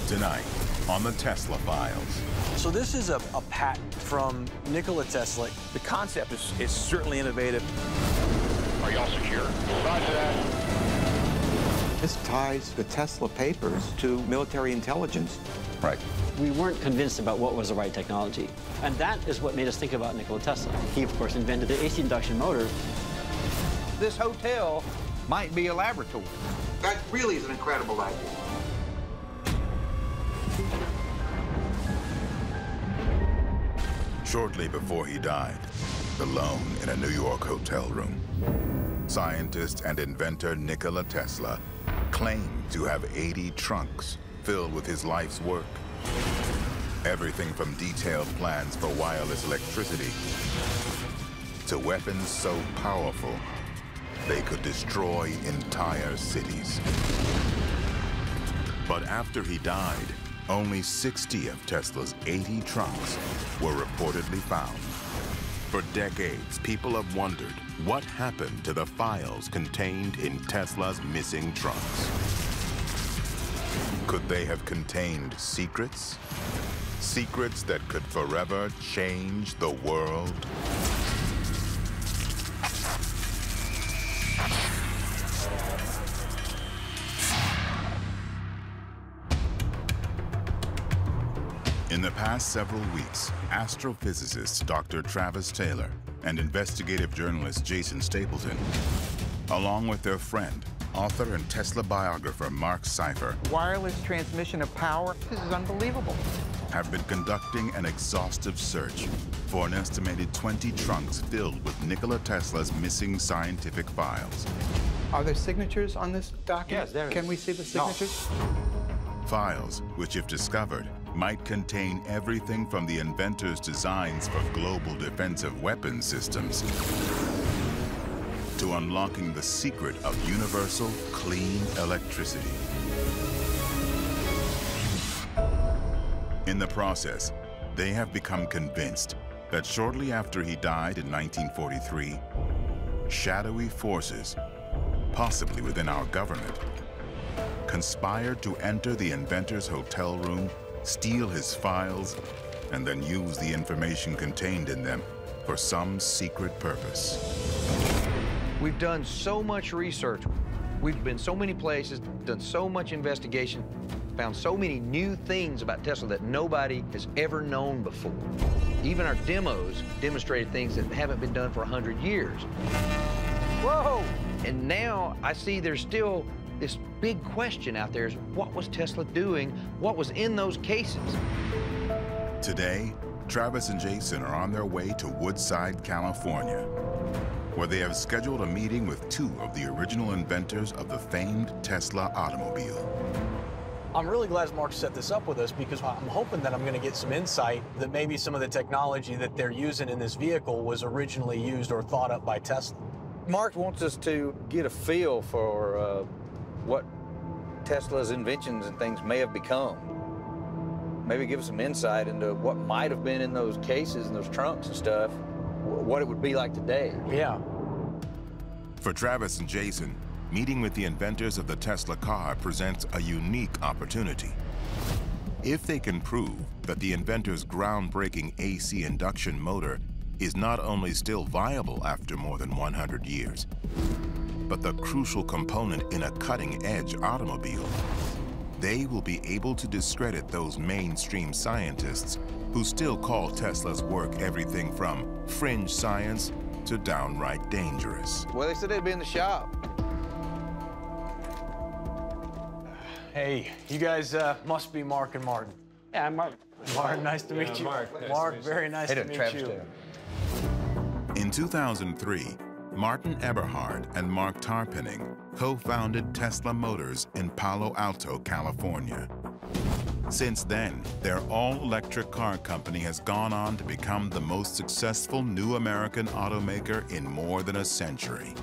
Tonight on the Tesla Files. So this is a patent from Nikola Tesla. The concept is certainly innovative. Are y'all secure? Roger that. This ties the Tesla papers to military intelligence. Right. We weren't convinced about what was the right technology. And that is what made us think about Nikola Tesla. He, of course, invented the AC induction motor. This hotel might be a laboratory. That really is an incredible idea. Shortly before he died, alone in a New York hotel room, scientist and inventor Nikola Tesla claimed to have 80 trunks filled with his life's work. Everything from detailed plans for wireless electricity to weapons so powerful they could destroy entire cities. But after he died, only 60 of Tesla's 80 trunks were reportedly found. For decades, people have wondered what happened to the files contained in Tesla's missing trunks. Could they have contained secrets? Secrets that could forever change the world? In the past several weeks, astrophysicist Dr. Travis Taylor and investigative journalist Jason Stapleton, along with their friend, author and Tesla biographer Marc Seifer, wireless transmission of power. This is unbelievable. have been conducting an exhaustive search for an estimated 20 trunks filled with Nikola Tesla's missing scientific files. Are there signatures on this document? Yes, there is. Can we see the signatures? Files which, if discovered, might contain everything from the inventor's designs for global defensive weapon systems to unlocking the secret of universal clean electricity. In the process, they have become convinced that shortly after he died in 1943, shadowy forces, possibly within our government, conspired to enter the inventor's hotel room, steal his files, and then use the information contained in them for some secret purpose. We've done so much research. We've been so many places, done so much investigation, found so many new things about Tesla that nobody has ever known before. Even our demos demonstrated things that haven't been done for 100 years. Whoa! And now I see there's still this big question out there is, what was Tesla doing? What was in those cases? Today, Travis and Jason are on their way to Woodside, California, where they have scheduled a meeting with two of the original inventors of the famed Tesla automobile. I'm really glad Mark set this up with us because I'm hoping that I'm going to get some insight that maybe some of the technology that they're using in this vehicle was originally used or thought up by Tesla. Mark wants us to get a feel for what Tesla's inventions and things may have become. Maybe give us some insight into what might have been in those cases and those trunks and stuff, what it would be like today. Yeah. For Travis and Jason, meeting with the inventors of the Tesla car presents a unique opportunity. If they can prove that the inventor's groundbreaking AC induction motor is not only still viable after more than 100 years, but the crucial component in a cutting-edge automobile, they will be able to discredit those mainstream scientists who still call Tesla's work everything from fringe science to downright dangerous. Well, they said they'd be in the shop. Hey, you guys must be Mark and Martin. Yeah, I'm Mark. Mark, nice to meet you. Mark, very nice to meet you. In 2003, Martin Eberhard and Mark Tarpenning co-founded Tesla Motors in Palo Alto, California. Since then, their all-electric car company has gone on to become the most successful new American automaker in more than a century.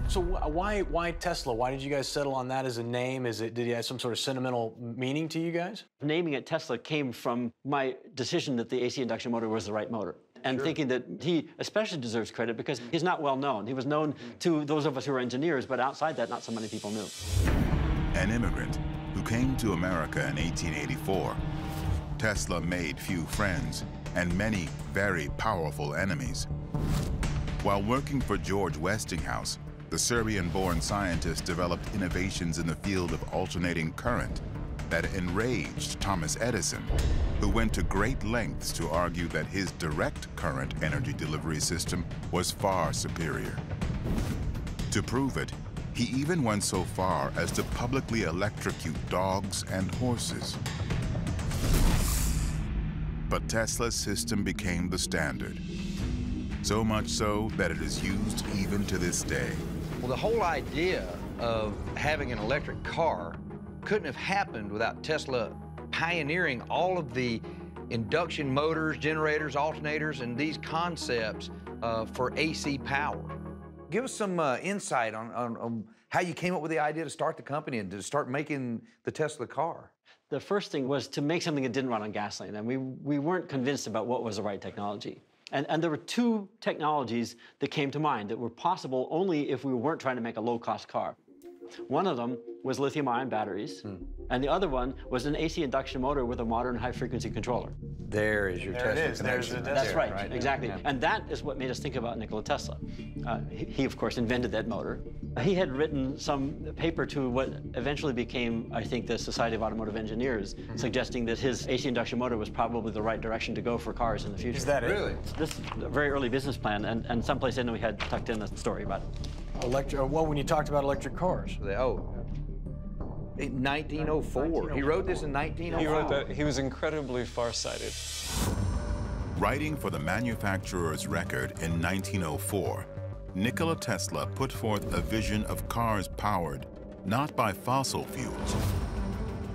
So why Tesla? Why did you guys settle on that as a name? Did it have some sort of sentimental meaning to you guys? Naming it Tesla came from my decision that the AC induction motor was the right motor. And thinking that he especially deserves credit because he's not well known. He was known to those of us who are engineers, but outside that, not so many people knew. An immigrant, who came to America in 1884, Tesla made few friends and many very powerful enemies. While working for George Westinghouse, the Serbian-born scientist developed innovations in the field of alternating current that enraged Thomas Edison, who went to great lengths to argue that his direct current energy delivery system was far superior. To prove it, he even went so far as to publicly electrocute dogs and horses. But Tesla's system became the standard, so much so that it is used even to this day. Well, the whole idea of having an electric car couldn't have happened without Tesla pioneering all of the induction motors, generators, alternators, and these concepts for AC power. Give us some insight on how you came up with the idea to start the company and to start making the Tesla car. The first thing was to make something that didn't run on gasoline, and we weren't convinced about what was the right technology. And there were two technologies that came to mind that were possible only if we weren't trying to make a low-cost car. One of them was lithium-ion batteries, and the other one was an AC induction motor with a modern high-frequency controller. There is your Tesla connection. That's right, exactly. Yeah. And that is what made us think about Nikola Tesla. He, of course, invented that motor. He had written some paper to what eventually became, I think, the Society of Automotive Engineers, suggesting that his AC induction motor was probably the right direction to go for cars in the future. Is that it? Really? This is a very early business plan, and someplace in we had tucked in a story about it. Well, when you talked about electric cars. In 1904. He wrote this in 1904. He wrote that. He was incredibly farsighted. Writing for the manufacturer's record in 1904, Nikola Tesla put forth a vision of cars powered not by fossil fuels,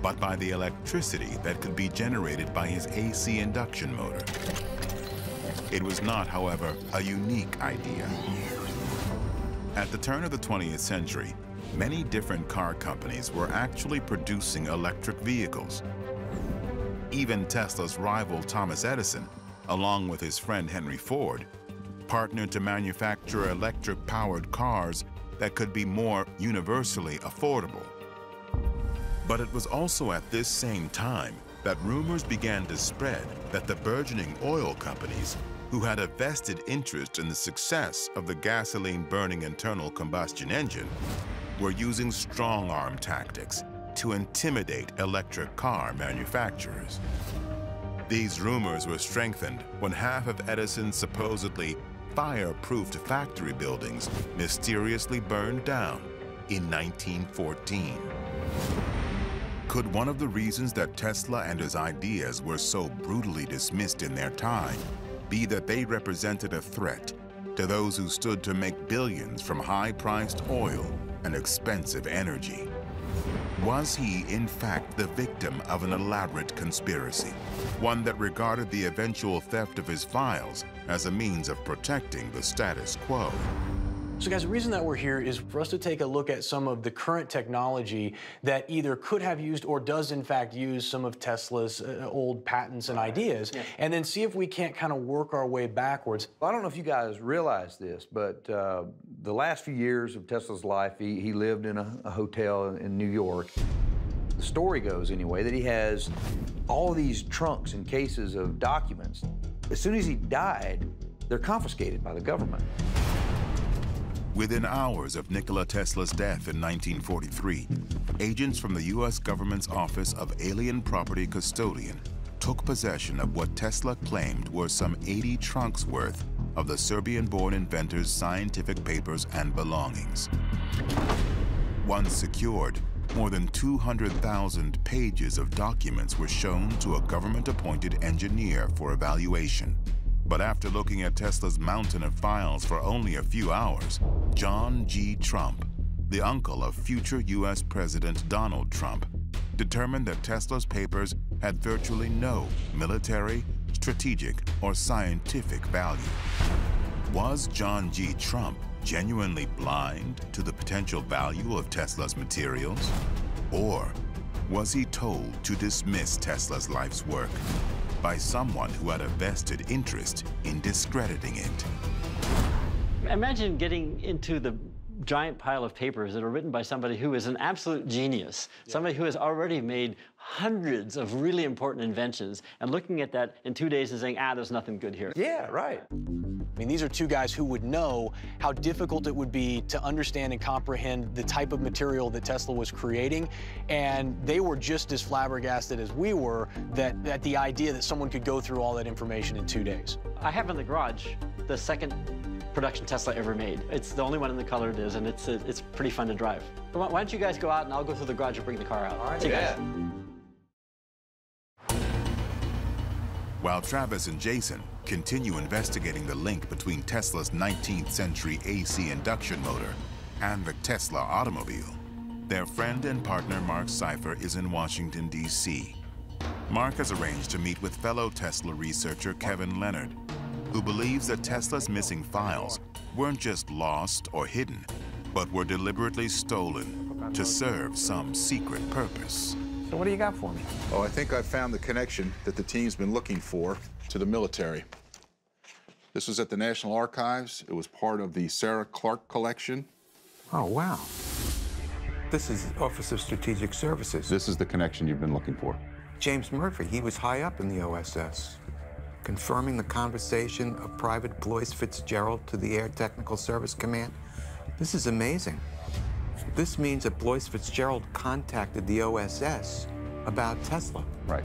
but by the electricity that could be generated by his AC induction motor. It was not, however, a unique idea. At the turn of the 20th century, many different car companies were actually producing electric vehicles. Even Tesla's rival Thomas Edison, along with his friend Henry Ford, partnered to manufacture electric-powered cars that could be more universally affordable. But it was also at this same time that rumors began to spread that the burgeoning oil companies, who had a vested interest in the success of the gasoline-burning internal combustion engine, were using strong-arm tactics to intimidate electric car manufacturers. These rumors were strengthened when half of Edison's supposedly fireproofed factory buildings mysteriously burned down in 1914. Could one of the reasons that Tesla and his ideas were so brutally dismissed in their time be that they represented a threat to those who stood to make billions from high-priced oil and expensive energy? Was he, in fact, the victim of an elaborate conspiracy, one that regarded the eventual theft of his files as a means of protecting the status quo? So guys, the reason that we're here is for us to take a look at some of the current technology that either could have used or does in fact use some of Tesla's old patents and ideas, and then see if we can't kind of work our way backwards. I don't know if you guys realize this, but the last few years of Tesla's life, he lived in a hotel in New York. The story goes, anyway, that he has all these trunks and cases of documents. As soon as he died, they're confiscated by the government. Within hours of Nikola Tesla's death in 1943, agents from the U.S. government's Office of Alien Property Custodian took possession of what Tesla claimed were some 80 trunks worth of the Serbian-born inventor's scientific papers and belongings. Once secured, more than 200,000 pages of documents were shown to a government-appointed engineer for evaluation. But after looking at Tesla's mountain of files for only a few hours, John G. Trump, the uncle of future U.S. President Donald Trump, determined that Tesla's papers had virtually no military, strategic, or scientific value. Was John G. Trump genuinely blind to the potential value of Tesla's materials? Or was he told to dismiss Tesla's life's work by someone who had a vested interest in discrediting it? Imagine getting into the giant pile of papers that are written by somebody who is an absolute genius, somebody who has already made hundreds of really important inventions, and looking at that in 2 days and saying, there's nothing good here. Yeah, right. I mean, these are two guys who would know how difficult it would be to understand and comprehend the type of material that Tesla was creating, and they were just as flabbergasted as we were at the idea that someone could go through all that information in 2 days. I have in the garage the second production Tesla ever made. It's the only one in the color it is, and it's pretty fun to drive. Why don't you guys go out and I'll go through the garage and bring the car out. All right, see you guys. While Travis and Jason continue investigating the link between Tesla's 19th century AC induction motor and the Tesla automobile, their friend and partner Marc Seifer is in Washington, D.C. Marc has arranged to meet with fellow Tesla researcher Kevin Leonard, who believes that Tesla's missing files weren't just lost or hidden, but were deliberately stolen to serve some secret purpose. So what do you got for me? Oh, I think I found the connection that the team's been looking for to the military. This was at the National Archives. It was part of the Sarah Clark collection. Oh, wow. This is Office of Strategic Services. This is the connection you've been looking for. James Murphy, he was high up in the OSS, confirming the conversation of Private Blois Fitzgerald to the Air Technical Service Command. This is amazing. This means that Blois Fitzgerald contacted the OSS about Tesla. Right.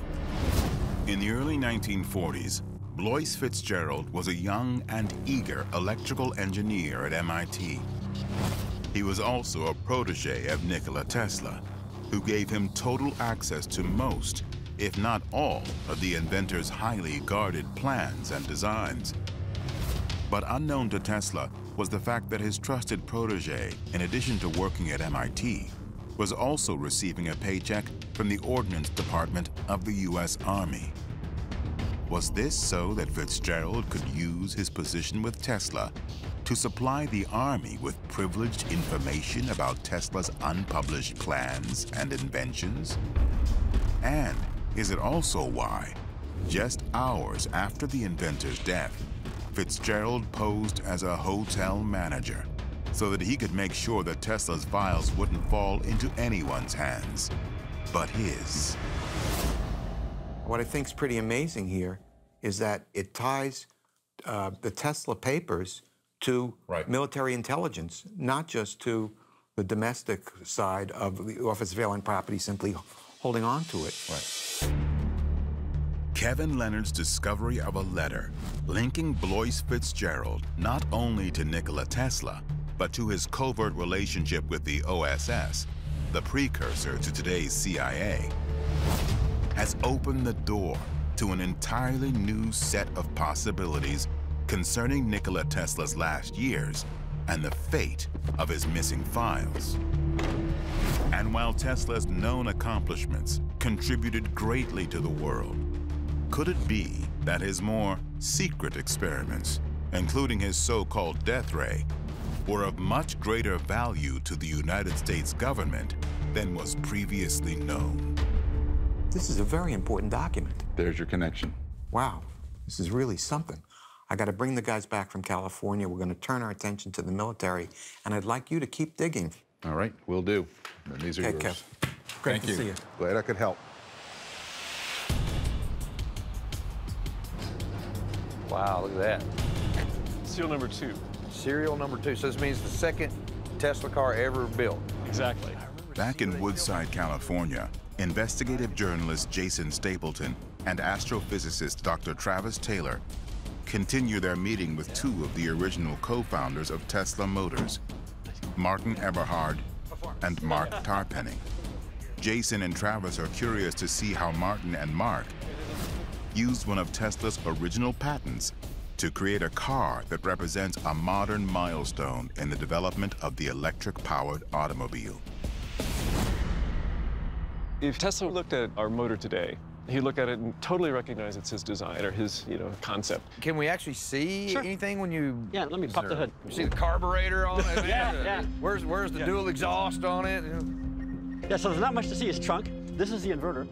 In the early 1940s, Blois Fitzgerald was a young and eager electrical engineer at MIT. He was also a protege of Nikola Tesla, who gave him total access to most, if not all, of the inventor's highly guarded plans and designs. But unknown to Tesla was the fact that his trusted protege, in addition to working at MIT, was also receiving a paycheck from the Ordnance Department of the U.S. Army. Was this so that Fitzgerald could use his position with Tesla to supply the Army with privileged information about Tesla's unpublished plans and inventions? And is it also why, just hours after the inventor's death, Fitzgerald posed as a hotel manager so that he could make sure that Tesla's files wouldn't fall into anyone's hands but his? What I think is pretty amazing here is that it ties the Tesla papers to military intelligence, not just to the domestic side of the Office of Airline Property simply holding on to it. Right. Kevin Leonard's discovery of a letter linking Blois Fitzgerald not only to Nikola Tesla, but to his covert relationship with the OSS, the precursor to today's CIA, has opened the door to an entirely new set of possibilities concerning Nikola Tesla's last years and the fate of his missing files. And while Tesla's known accomplishments contributed greatly to the world, could it be that his more secret experiments, including his so-called death ray, were of much greater value to the United States government than was previously known? This is a very important document. There's your connection. Wow, this is really something. I got to bring the guys back from California. We're going to turn our attention to the military, and I'd like you to keep digging. All right, will do. And these are yours. Kev. Great to see you. Glad I could help. Wow, look at that. Serial number 2. Serial number 2. So this means the second Tesla car ever built. Exactly. Back in Woodside, California, investigative journalist Jason Stapleton and astrophysicist Dr. Travis Taylor continue their meeting with two of the original co-founders of Tesla Motors, Martin Eberhard and Mark Tarpenning. Jason and Travis are curious to see how Martin and Mark used one of Tesla's original patents to create a car that represents a modern milestone in the development of the electric-powered automobile. If Tesla looked at our motor today, he'd look at it and totally recognize it's his design or his, concept. Can we actually see anything when you... Yeah, let me pop the hood. You see the carburetor on it? Yeah. Where's the dual exhaust on it? Yeah, so there's not much to see. It's trunk. This is the inverter.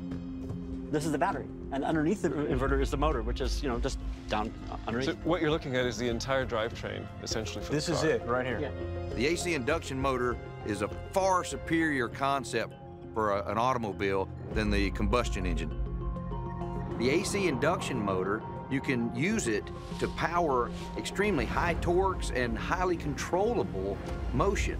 This is the battery, and underneath the inverter is the motor, which is, just down underneath. So what you're looking at is the entire drivetrain, essentially, for this the car. This is it, right here. Yeah. The AC induction motor is a far superior concept for an automobile than the combustion engine. The AC induction motor, you can use it to power extremely high torques and highly controllable motion.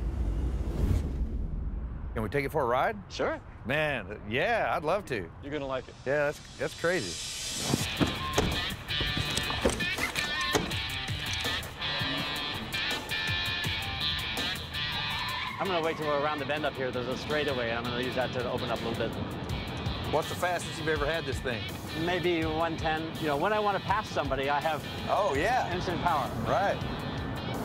Can we take it for a ride? Sure. Man, yeah, I'd love to. You're gonna like it. Yeah, that's crazy. I'm gonna wait till we're around the bend up here. There's a straightaway, and I'm gonna use that to open up a little bit. What's the fastest you've ever had this thing? Maybe 110. When I want to pass somebody, I have instant power. Right.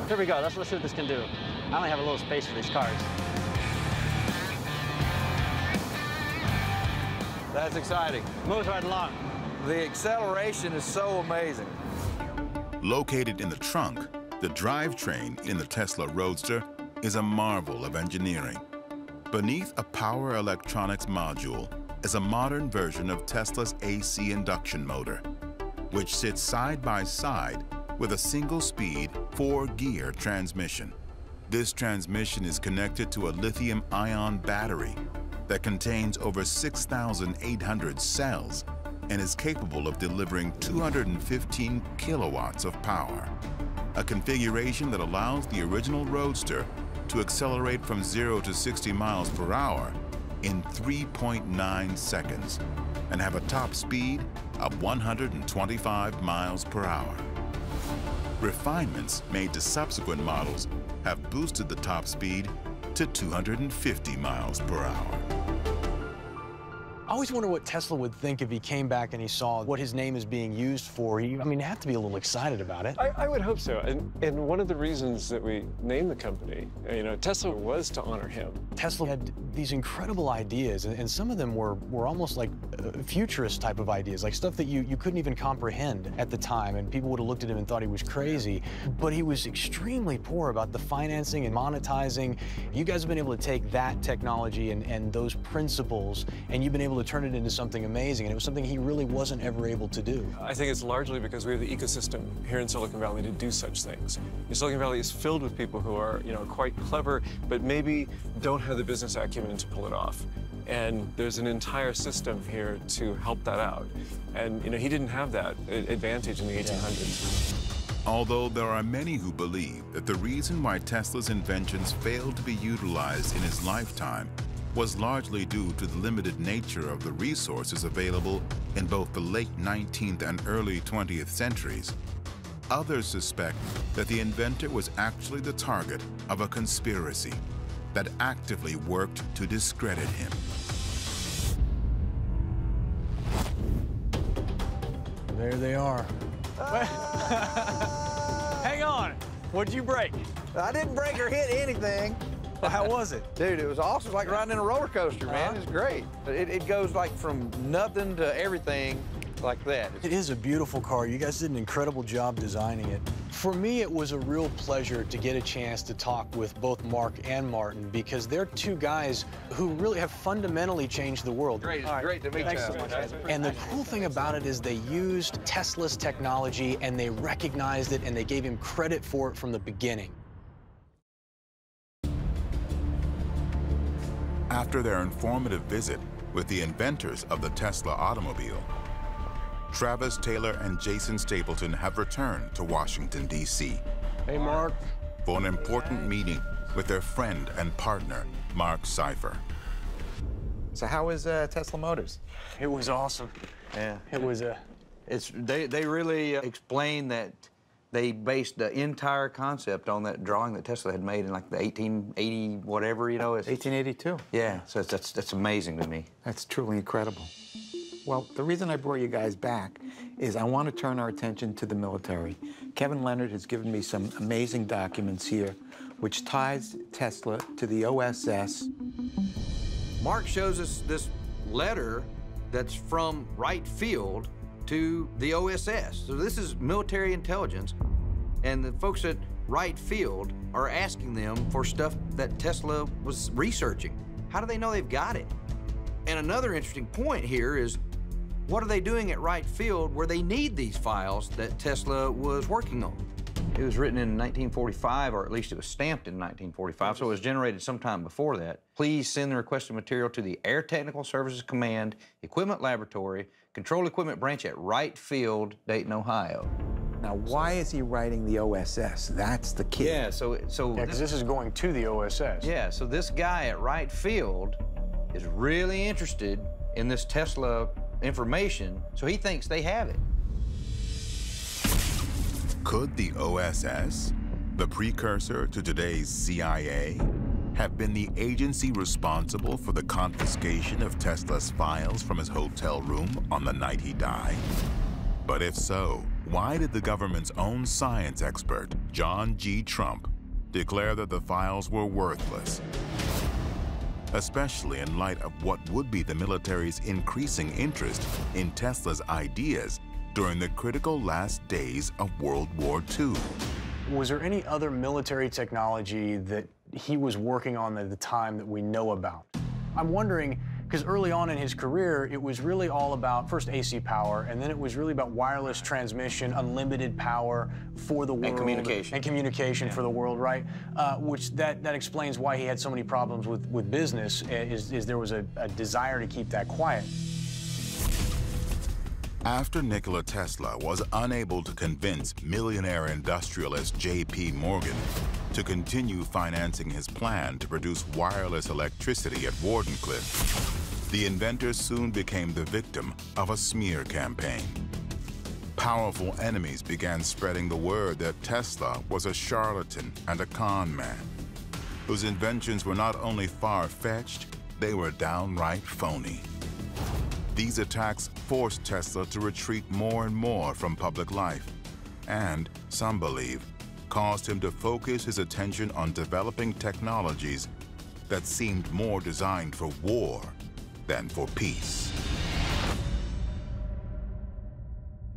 Here we go. Let's see what this can do. I only have a little space for these cars. That's exciting. Moves right along. The acceleration is so amazing. Located in the trunk, the drivetrain in the Tesla Roadster is a marvel of engineering. Beneath a power electronics module is a modern version of Tesla's AC induction motor, which sits side by side with a single-speed 4-gear transmission. This transmission is connected to a lithium-ion battery that contains over 6,800 cells and is capable of delivering 215 kilowatts of power, a configuration that allows the original Roadster to accelerate from 0 to 60 miles per hour in 3.9 seconds and have a top speed of 125 miles per hour. Refinements made to subsequent models have boosted the top speed to 250 miles per hour. I always wonder what Tesla would think if he came back and he saw what his name is being used for. He'd have to be a little excited about it. I would hope so. And one of the reasons that we named the company, Tesla, was to honor him. Tesla had these incredible ideas, and some of them were almost like futurist type of ideas, like stuff that you couldn't even comprehend at the time, and people would have looked at him and thought he was crazy. But he was extremely poor about the financing and monetizing. You guys have been able to take that technology and those principles, and you've been able to turn it into something amazing, and it was something he really wasn't ever able to do. I think it's largely because we have the ecosystem here in Silicon Valley to do such things. Silicon Valley is filled with people who are, quite clever, but maybe don't have the business acumen to pull it off. And there's an entire system here to help that out. And, he didn't have that advantage in the 1800s. Although there are many who believe that the reason why Tesla's inventions failed to be utilized in his lifetime was largely due to the limited nature of the resources available in both the late 19th and early 20th centuries, others suspect that the inventor was actually the target of a conspiracy that actively worked to discredit him. There they are. Hang on. What'd you break? I didn't break or hit anything. Well, how was it? Dude, it was awesome. It's like riding in a roller coaster, man. It's great. It goes like from nothing to everything like that. It is a beautiful car. You guys did an incredible job designing it. For me, it was a real pleasure to get a chance to talk with both Marc and Martin, because they're two guys who really have fundamentally changed the world. Great, great to meet you. Thanks so much. And the cool thing about it is they used Tesla's technology, and they recognized it, and they gave him credit for it from the beginning. After their informative visit with the inventors of the Tesla automobile, Travis Taylor and Jason Stapleton have returned to Washington, D.C. Hey, Marc. For an important meeting with their friend and partner, Marc Seifer. So how was Tesla Motors? It was awesome. Yeah. It was They really explained that they based the entire concept on that drawing that Tesla had made in like the 1880 whatever, It's 1882. Yeah, so that's amazing to me. That's truly incredible. Well, the reason I brought you guys back is I want to turn our attention to the military. Kevin Leonard has given me some amazing documents here, which ties Tesla to the OSS. Marc shows us this letter that's from Wright Field to the OSS. So this is military intelligence, and the folks at Wright Field are asking them for stuff that Tesla was researching. How do they know they've got it? And another interesting point here is What are they doing at Wright Field where they need these files that Tesla was working on? It was written in 1945, or at least it was stamped in 1945, so it was generated sometime before that. Please send the requested material to the Air Technical Services Command, Equipment Laboratory, Control Equipment Branch at Wright Field, Dayton, Ohio. Now, why is he writing the OSS? That's the key. Yeah, because this is going to the OSS. Yeah, so this guy at Wright Field is really interested in this Tesla information, so he thinks they have it. Could the OSS, the precursor to today's CIA, have been the agency responsible for the confiscation of Tesla's files from his hotel room on the night he died? But if so, why did the government's own science expert, John G. Trump, declare that the files were worthless? Especially in light of what would be the military's increasing interest in Tesla's ideas during the critical last days of World War II. Was there any other military technology that he was working on at the time that we know about? I'm wondering, because early on in his career, it was really all about first AC power, and then it was really about wireless transmission, unlimited power for the world. And communication. And communication for the world, right? Which that explains why he had so many problems with business, is there was a desire to keep that quiet. After Nikola Tesla was unable to convince millionaire industrialist J.P. Morgan to continue financing his plan to produce wireless electricity at Wardenclyffe, the inventor soon became the victim of a smear campaign. Powerful enemies began spreading the word that Tesla was a charlatan and a con man, whose inventions were not only far-fetched, they were downright phony. These attacks forced Tesla to retreat more and more from public life, and, some believe, caused him to focus his attention on developing technologies that seemed more designed for war than for peace.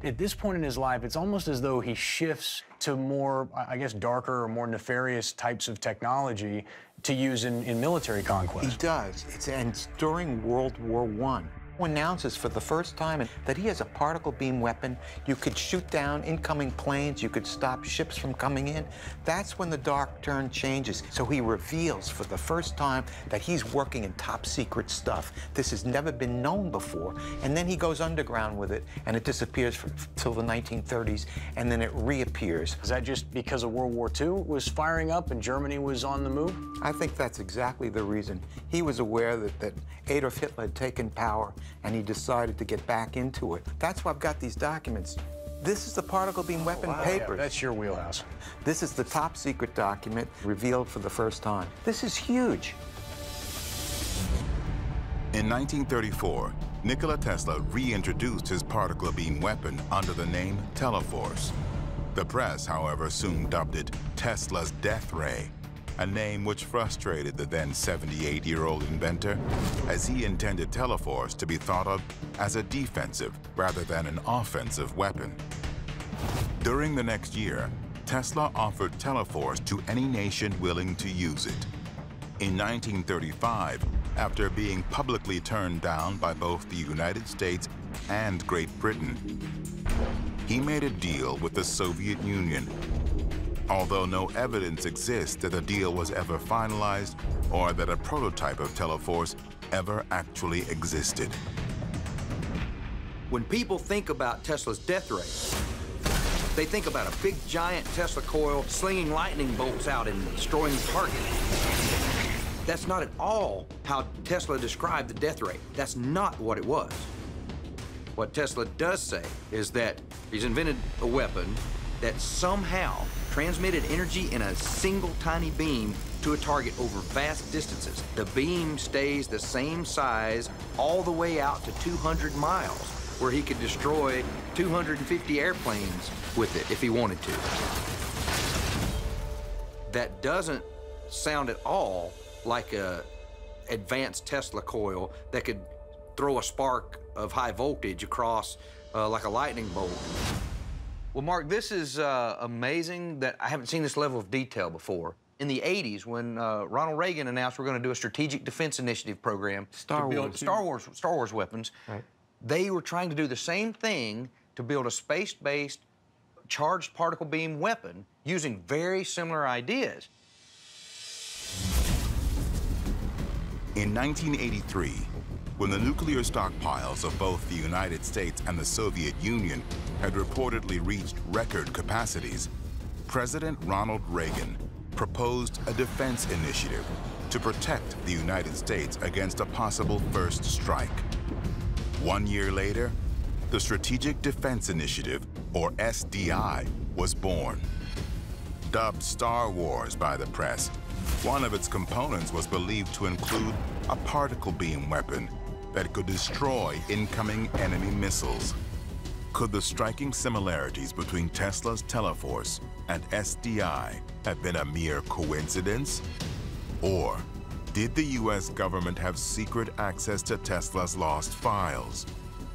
At this point in his life, it's almost as though he shifts to more, I guess, darker or more nefarious types of technology to use in military conquest. He does. And during World War I. Announces for the first time that he has a particle beam weapon. You could shoot down incoming planes. You could stop ships from coming in. That's when the dark turn changes. So he reveals for the first time that he's working in top secret stuff. This has never been known before. And then he goes underground with it, and it disappears till the 1930s, and then it reappears. Is that just because of World War II was firing up and Germany was on the move? I think that's exactly the reason. He was aware that Adolf Hitler had taken power, and he decided to get back into it. That's why I've got these documents. This is the particle beam weapon papers. Yeah, that's your wheelhouse. This is the top secret document revealed for the first time. This is huge. In 1934, Nikola Tesla reintroduced his particle beam weapon under the name Teleforce. The press, however, soon dubbed it Tesla's Death Ray, a name which frustrated the then 78-year-old inventor, as he intended Teleforce to be thought of as a defensive rather than an offensive weapon. During the next year, Tesla offered Teleforce to any nation willing to use it. In 1935, after being publicly turned down by both the United States and Great Britain, he made a deal with the Soviet Union, although no evidence exists that a deal was ever finalized or that a prototype of Teleforce ever actually existed. When people think about Tesla's death ray, they think about a big giant Tesla coil slinging lightning bolts out and destroying targets. That's not at all how Tesla described the death ray. That's not what it was. What Tesla does say is that he's invented a weapon that somehow transmitted energy in a single tiny beam to a target over vast distances. The beam stays the same size all the way out to 200 miles, where he could destroy 250 airplanes with it if he wanted to. That doesn't sound at all like a advanced Tesla coil that could throw a spark of high voltage across like a lightning bolt. Well, Mark, this is amazing that I haven't seen this level of detail before. In the 80s, when Ronald Reagan announced we're going to do a strategic defense initiative program Star to build Star Wars weapons, right. They were trying to do the same thing to build a space-based charged particle beam weapon using very similar ideas. In 1983, when the nuclear stockpiles of both the United States and the Soviet Union had reportedly reached record capacities, President Ronald Reagan proposed a defense initiative to protect the United States against a possible first strike. 1 year later, the Strategic Defense Initiative, or SDI, was born. Dubbed Star Wars by the press, one of its components was believed to include a particle beam weapon that could destroy incoming enemy missiles. Could the striking similarities between Tesla's Teleforce and SDI have been a mere coincidence? Or did the US government have secret access to Tesla's lost files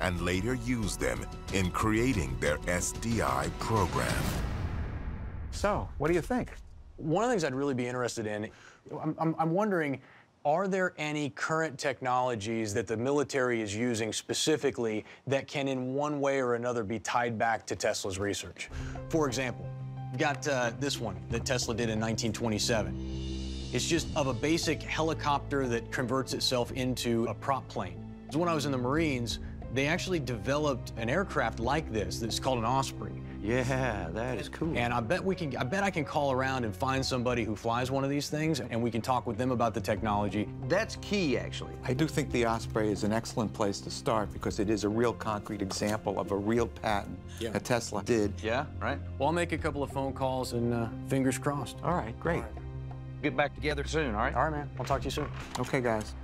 and later use them in creating their SDI program? So, what do you think? One of the things I'd really be interested in, I'm wondering, are there any current technologies that the military is using specifically that can in one way or another be tied back to Tesla's research? For example, we've got this one that Tesla did in 1927. It's just of a basic helicopter that converts itself into a prop plane. When I was in the Marines, they actually developed an aircraft like this that's called an Osprey. Yeah, that is cool. And I bet I can call around and find somebody who flies one of these things, and we can talk with them about the technology. That's key, actually. I do think the Osprey is an excellent place to start because it is a real concrete example of a real patent that Tesla did. Yeah, right. Well, I'll make a couple of phone calls and fingers crossed. All right, great. Get back together soon, all right? All right, man. I'll talk to you soon. Okay, guys.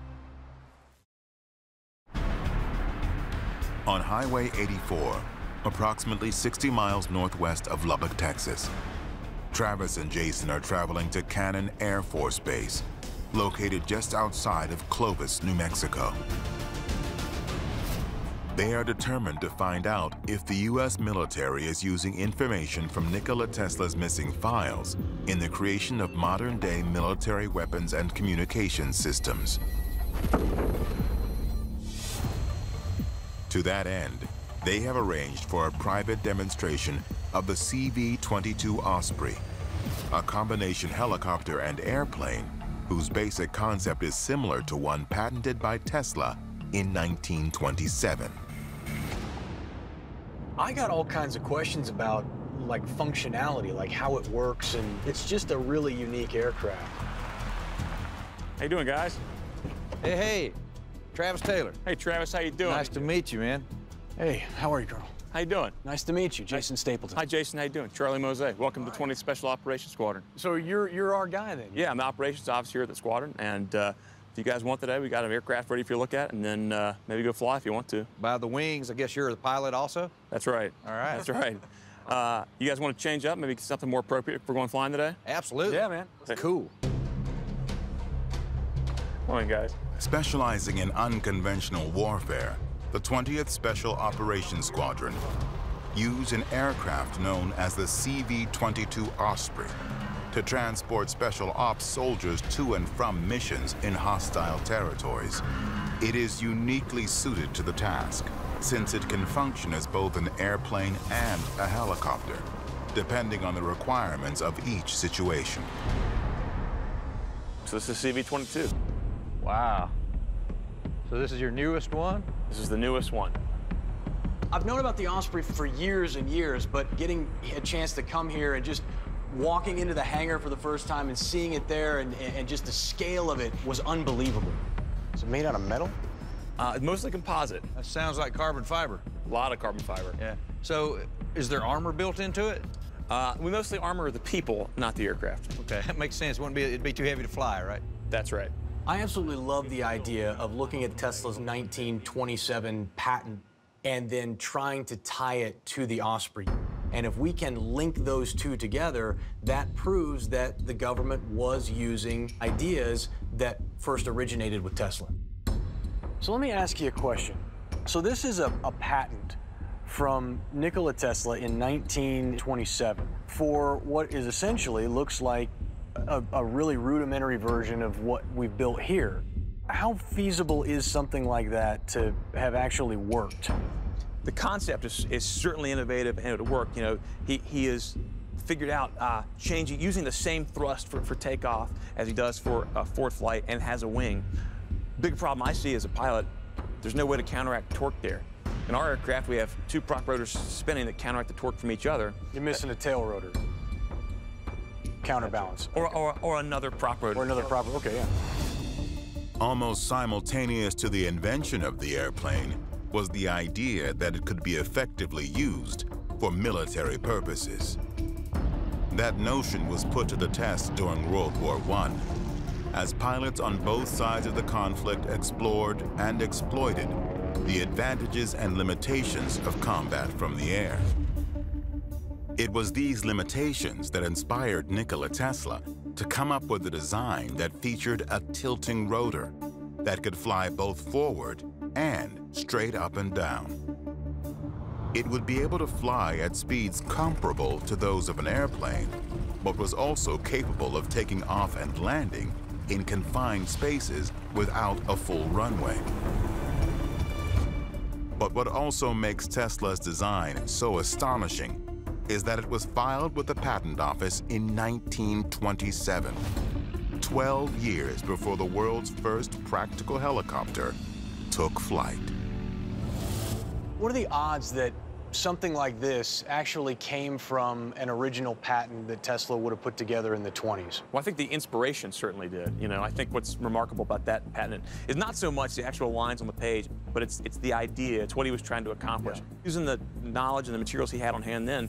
On Highway 84, approximately 60 miles northwest of Lubbock, Texas, Travis and Jason are traveling to Cannon Air Force Base, located just outside of Clovis, New Mexico. They are determined to find out if the U.S. military is using information from Nikola Tesla's missing files in the creation of modern-day military weapons and communication systems. To that end, they have arranged for a private demonstration of the CV-22 Osprey, a combination helicopter and airplane whose basic concept is similar to one patented by Tesla in 1927. I got all kinds of questions about like functionality, like how it works, and it's just a really unique aircraft. How you doing, guys? Hey, hey, Travis Taylor. Hey, Travis, how you doing? Nice to meet you, man. Hey, how are you, Colonel? How you doing? Nice to meet you, Jason Stapleton. Hi, Jason. How you doing? Charlie Mose. Welcome to 20th Special Operations Squadron. So you're our guy then? Yeah, I'm the operations officer here at the squadron, and if you guys want today, we got an aircraft ready for you to look at, and then maybe go fly if you want to. By the wings, I guess you're the pilot also? That's right. All right. That's right. You guys want to change up, maybe something more appropriate if we're going flying today? Absolutely. Yeah, man. Cool. Come on, guys. Specializing in unconventional warfare, the 20th Special Operations Squadron use an aircraft known as the CV-22 Osprey to transport special ops soldiers to and from missions in hostile territories. It is uniquely suited to the task, since it can function as both an airplane and a helicopter, depending on the requirements of each situation. So this is CV-22. Wow. So this is your newest one? This is the newest one. I've known about the Osprey for years and years, but getting a chance to come here and just walking into the hangar for the first time and seeing it there and just the scale of it was unbelievable. Is it made out of metal? Mostly composite. That sounds like carbon fiber. A lot of carbon fiber. Yeah. So is there armor built into it? We mostly armor the people, not the aircraft. Okay, that makes sense. It'd be too heavy to fly, right? That's right. I absolutely love the idea of looking at Tesla's 1927 patent and then trying to tie it to the Osprey. And if we can link those two together, that proves that the government was using ideas that first originated with Tesla. So let me ask you a question. So this is a patent from Nikola Tesla in 1927 for what is essentially looks like a really rudimentary version of what we've built here. How feasible is something like that to have actually worked? The concept is certainly innovative, and it'll work. You know, he has figured out using the same thrust for takeoff as he does for forward flight, and has a wing. Big problem I see as a pilot, there's no way to counteract torque there. In our aircraft, we have two prop rotors spinning that counteract the torque from each other. You're missing a tail rotor. Counterbalance. Or another prop rotor. Or another prop rotor, okay, yeah. Almost simultaneous to the invention of the airplane was the idea that it could be effectively used for military purposes. That notion was put to the test during World War I, as pilots on both sides of the conflict explored and exploited the advantages and limitations of combat from the air. It was these limitations that inspired Nikola Tesla to come up with a design that featured a tilting rotor that could fly both forward and straight up and down. It would be able to fly at speeds comparable to those of an airplane, but was also capable of taking off and landing in confined spaces without a full runway. But what also makes Tesla's design so astonishing is that it was filed with the Patent Office in 1927, 12 years before the world's first practical helicopter took flight. What are the odds that something like this actually came from an original patent that Tesla would have put together in the 20s? Well, I think the inspiration certainly did. You know, I think what's remarkable about that patent is not so much the actual lines on the page, but it's the idea. It's what he was trying to accomplish. Yeah. Using the knowledge and the materials he had on hand then,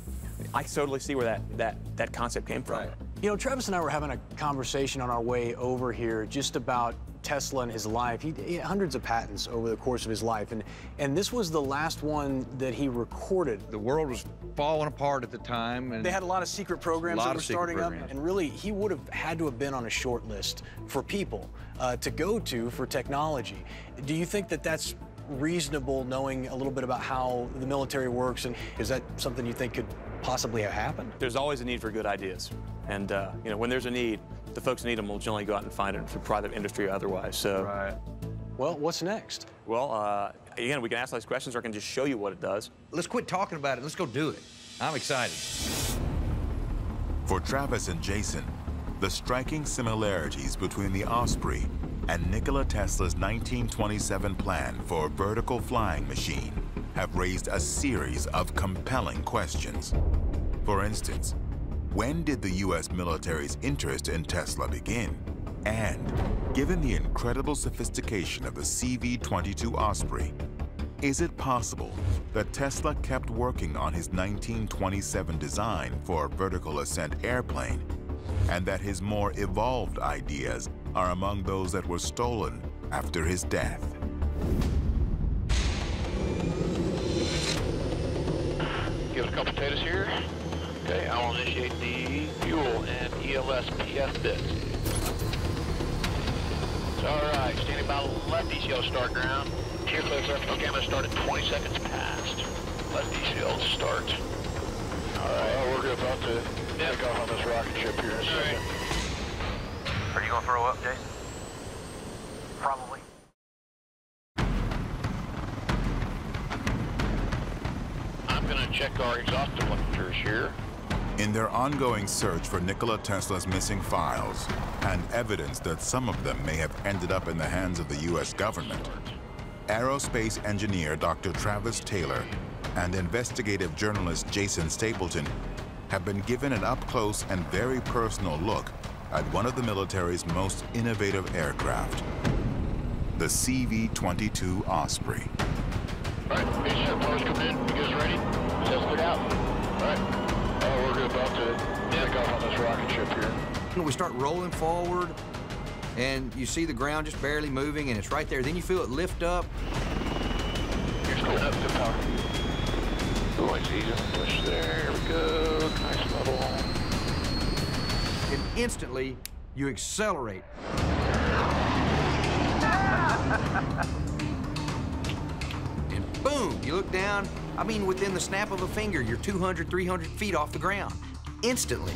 I totally see where that concept came from. Right. You know, Travis and I were having a conversation on our way over here just about Tesla and his life. He had hundreds of patents over the course of his life, and this was the last one that he recorded. The world was falling apart at the time. And they had a lot of secret programs that were starting up, and really, he would have had to have been on a short list for people to go to for technology. Do you think that that's reasonable, knowing a little bit about how the military works, and is that something you think could possibly have happened? There's always a need for good ideas, and you know, when there's a need, the folks need them will generally go out and find it for private industry or otherwise. So, right. Well, what's next? Well, again, we can ask those questions, or I can just show you what it does. Let's quit talking about it. Let's go do it. I'm excited. For Travis and Jason, the striking similarities between the Osprey and Nikola Tesla's 1927 plan for a vertical flying machine have raised a series of compelling questions. For instance, when did the U.S. military's interest in Tesla begin? And given the incredible sophistication of the CV-22 Osprey, is it possible that Tesla kept working on his 1927 design for a vertical ascent airplane, and that his more evolved ideas are among those that were stolen after his death? Give it a couple potatoes here. Okay, I'll initiate the fuel and ELS-PS bits. All right, standing by left ECL start ground. Here, clear left. Okay, I'm going to start at 20 seconds past. Left ECL start. All right, we're about to take off on this rocket ship here in a second. Are you going to throw up, Jason? Probably. I'm going to check our exhaust temperatures here. In their ongoing search for Nikola Tesla's missing files and evidence that some of them may have ended up in the hands of the U.S. government, aerospace engineer Dr. Travis Taylor and investigative journalist Jason Stapleton have been given an up-close and very personal look at one of the military's most innovative aircraft, the CV-22 Osprey. All right, base ship towers coming in. You guys ready? Test it out. All right. We're about to take off on this rocket ship here. We start rolling forward, and you see the ground just barely moving, and it's right there. Then you feel it lift up. Here's going up to power. Going easy. Push there. Here we go. Nice level. And instantly, you accelerate. And boom, you look down. I mean, within the snap of a finger, you're 200, 300 feet off the ground. Instantly.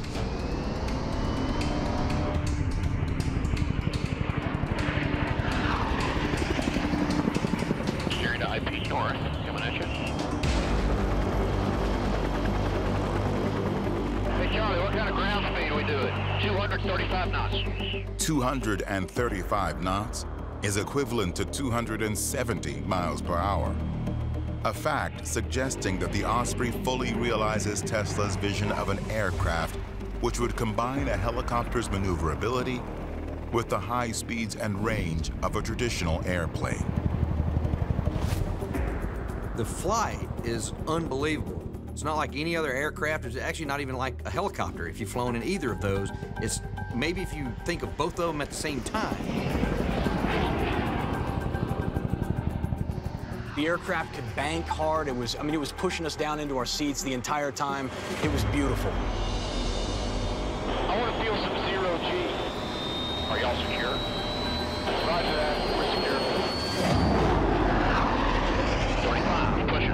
we do it. 235 knots. 235 knots is equivalent to 270 miles per hour. A fact suggesting that the Osprey fully realizes Tesla's vision of an aircraft which would combine a helicopter's maneuverability with the high speeds and range of a traditional airplane. The flight is unbelievable. It's not like any other aircraft. It's actually not even like a helicopter. If you've flown in either of those, it's maybe if you think of both of them at the same time. The aircraft could bank hard. It was pushing us down into our seats the entire time. It was beautiful. I want to feel some zero G. Are y'all secure? Roger that. We're secure. 35. Pushing.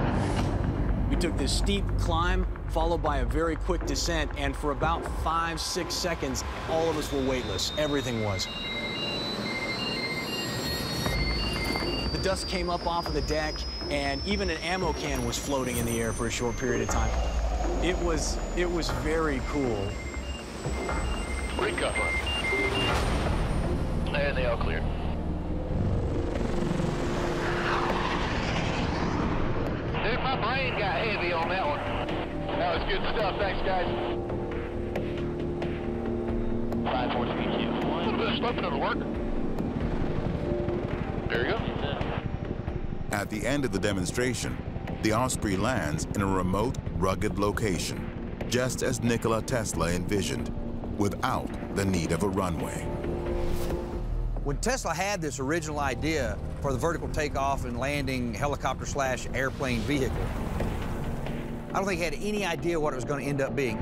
We took this steep climb, followed by a very quick descent, and for about 5-6 seconds, all of us were weightless. Everything was. The dust came up off of the deck, and even an ammo can was floating in the air for a short period of time. It was very cool. Recover. And they all clear. Dude, my brain got heavy on that one. That was good stuff. Thanks, guys. 5-4 EQ. A little bit of sloping it'll work. There you go. At the end of the demonstration, the Osprey lands in a remote, rugged location, just as Nikola Tesla envisioned, without the need of a runway. When Tesla had this original idea for the vertical takeoff and landing helicopter/airplane vehicle, I don't think he had any idea what it was going to end up being.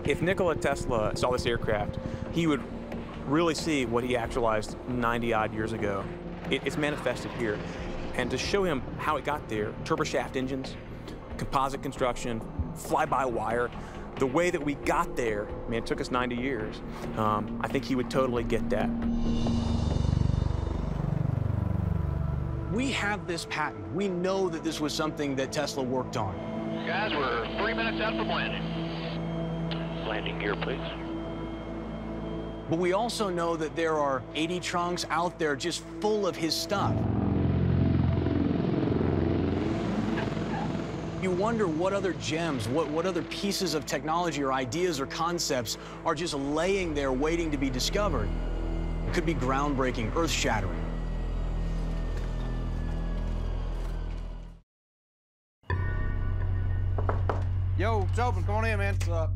If Nikola Tesla saw this aircraft, he would really see what he actualized 90-odd years ago. It's manifested here. And to show him how it got there, turboshaft engines, composite construction, fly-by-wire, the way that we got there, I mean, it took us 90 years. I think he would totally get that. We have this patent. We know that this was something that Tesla worked on. Guys, we're 3 minutes out from landing. Landing gear, please. But we also know that there are 80 trunks out there just full of his stuff. You wonder what other gems, what other pieces of technology or ideas or concepts are just laying there waiting to be discovered. It could be groundbreaking, earth-shattering. Yo, it's open. Come on in, man. What's up?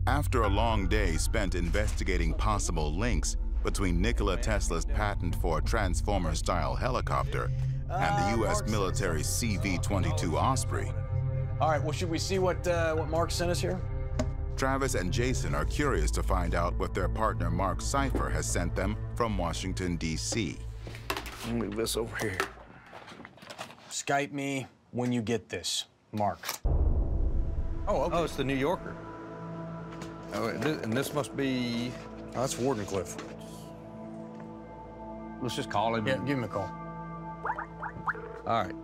After a long day spent investigating possible links between Nikola Tesla's patent for a transformer-style helicopter and the U.S. military's CV-22 Osprey. All right, well, should we see what Marc sent us here? Travis and Jason are curious to find out what their partner Marc Seifer has sent them from Washington, D.C. Move this over here. Skype me when you get this, Marc. Oh, okay. Oh, it's the New Yorker. Oh, and this must be... Oh, that's Wardenclyffe. Let's just call him. Yeah, give him a call. All right.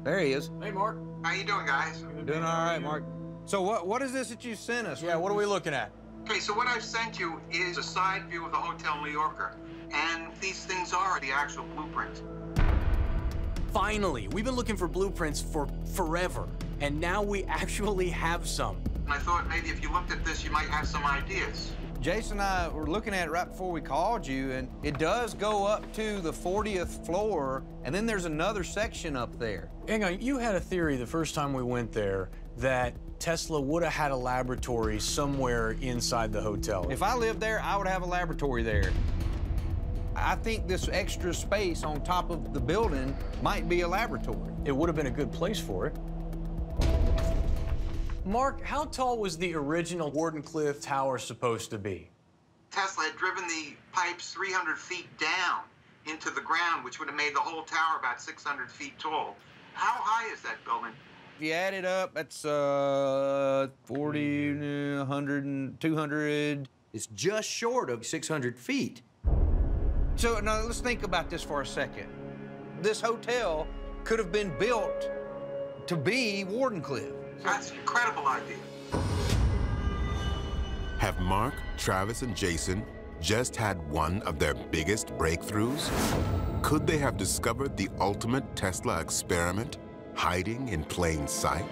There he is. Hey, Marc. How you doing, guys? Doing all right, Marc. So what is this that you sent us? Yeah, what are we looking at? Okay, so what I've sent you is a side view of the Hotel New Yorker. And these things are the actual blueprints. Finally, we've been looking for blueprints for forever. And now we actually have some. And I thought maybe if you looked at this, you might have some ideas. Jason and I were looking at it right before we called you, and it does go up to the 40th floor, and then there's another section up there. Hang on, you had a theory the first time we went there that Tesla would have had a laboratory somewhere inside the hotel. If I lived there, I would have a laboratory there. I think this extra space on top of the building might be a laboratory. It would have been a good place for it. Marc, how tall was the original Wardenclyffe Tower supposed to be? Tesla had driven the pipes 300 feet down into the ground, which would have made the whole tower about 600 feet tall. How high is that building? If you add it up, that's 40, 100, 200. It's just short of 600 feet. So now let's think about this for a second. This hotel could have been built to be Wardenclyffe. That's an incredible idea. Have Mark, Travis, and Jason just had one of their biggest breakthroughs? Could they have discovered the ultimate Tesla experiment hiding in plain sight?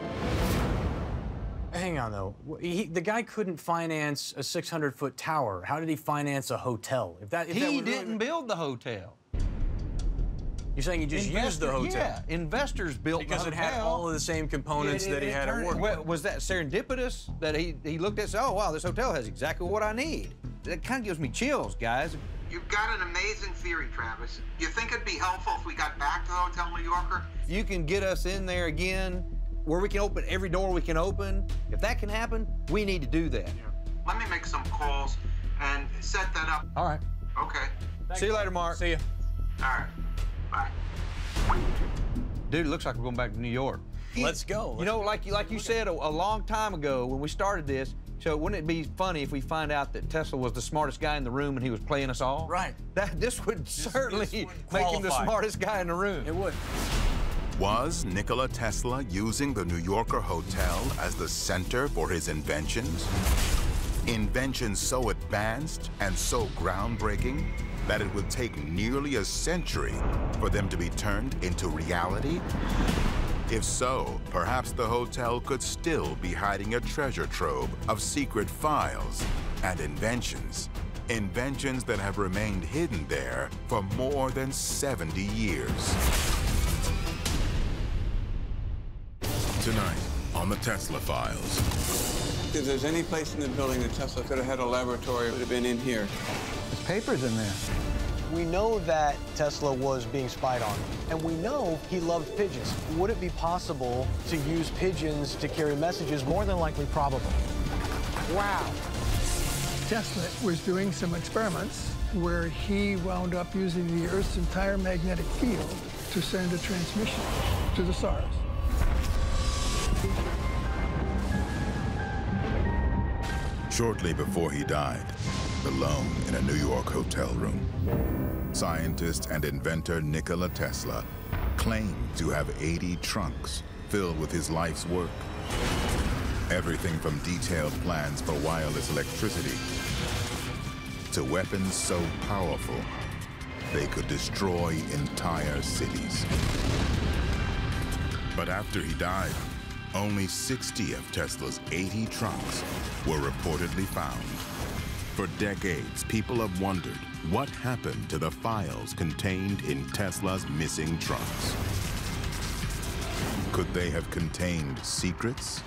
Hang on, though. The guy couldn't finance a 600-foot tower. How did he finance a hotel? If that He didn't build the hotel. You're saying he just used the hotel? Yeah, investors built the hotel. Because it had all of the same components that he had at work. Well, was that serendipitous that he looked at and said, oh, wow, this hotel has exactly what I need? That kind of gives me chills, guys. You've got an amazing theory, Travis. You think it'd be helpful if we got back to the Hotel New Yorker? If you can get us in there again, where we can open every door we can open, if that can happen, we need to do that. Yeah. Let me make some calls and set that up. All right. Okay. See you later, Mark. See you. All right. Bye. Dude, it looks like we're going back to New York. Let's go. You know, like you said a long time ago when we started this, so wouldn't it be funny if we find out that Tesla was the smartest guy in the room and he was playing us all? Right. This would certainly make him the smartest guy in the room. It would. Was Nikola Tesla using the New Yorker hotel as the center for his inventions? Inventions so advanced and so groundbreaking that it would take nearly a century for them to be turned into reality? If so, perhaps the hotel could still be hiding a treasure trove of secret files and inventions. Inventions that have remained hidden there for more than 70 years. Tonight on the Tesla Files. If there's any place in the building that Tesla could have had a laboratory, it would have been in here. There's papers in there. We know that Tesla was being spied on, and we know he loved pigeons. Would it be possible to use pigeons to carry messages? More than likely, probable. Wow. Tesla was doing some experiments where he wound up using the Earth's entire magnetic field to send a transmission to the stars. Shortly before he died, alone in a New York hotel room, scientist and inventor Nikola Tesla claimed to have 80 trunks filled with his life's work. Everything from detailed plans for wireless electricity to weapons so powerful they could destroy entire cities. But after he died, only 60 of Tesla's 80 trunks were reportedly found. For decades, people have wondered what happened to the files contained in Tesla's missing trunks. Could they have contained secrets?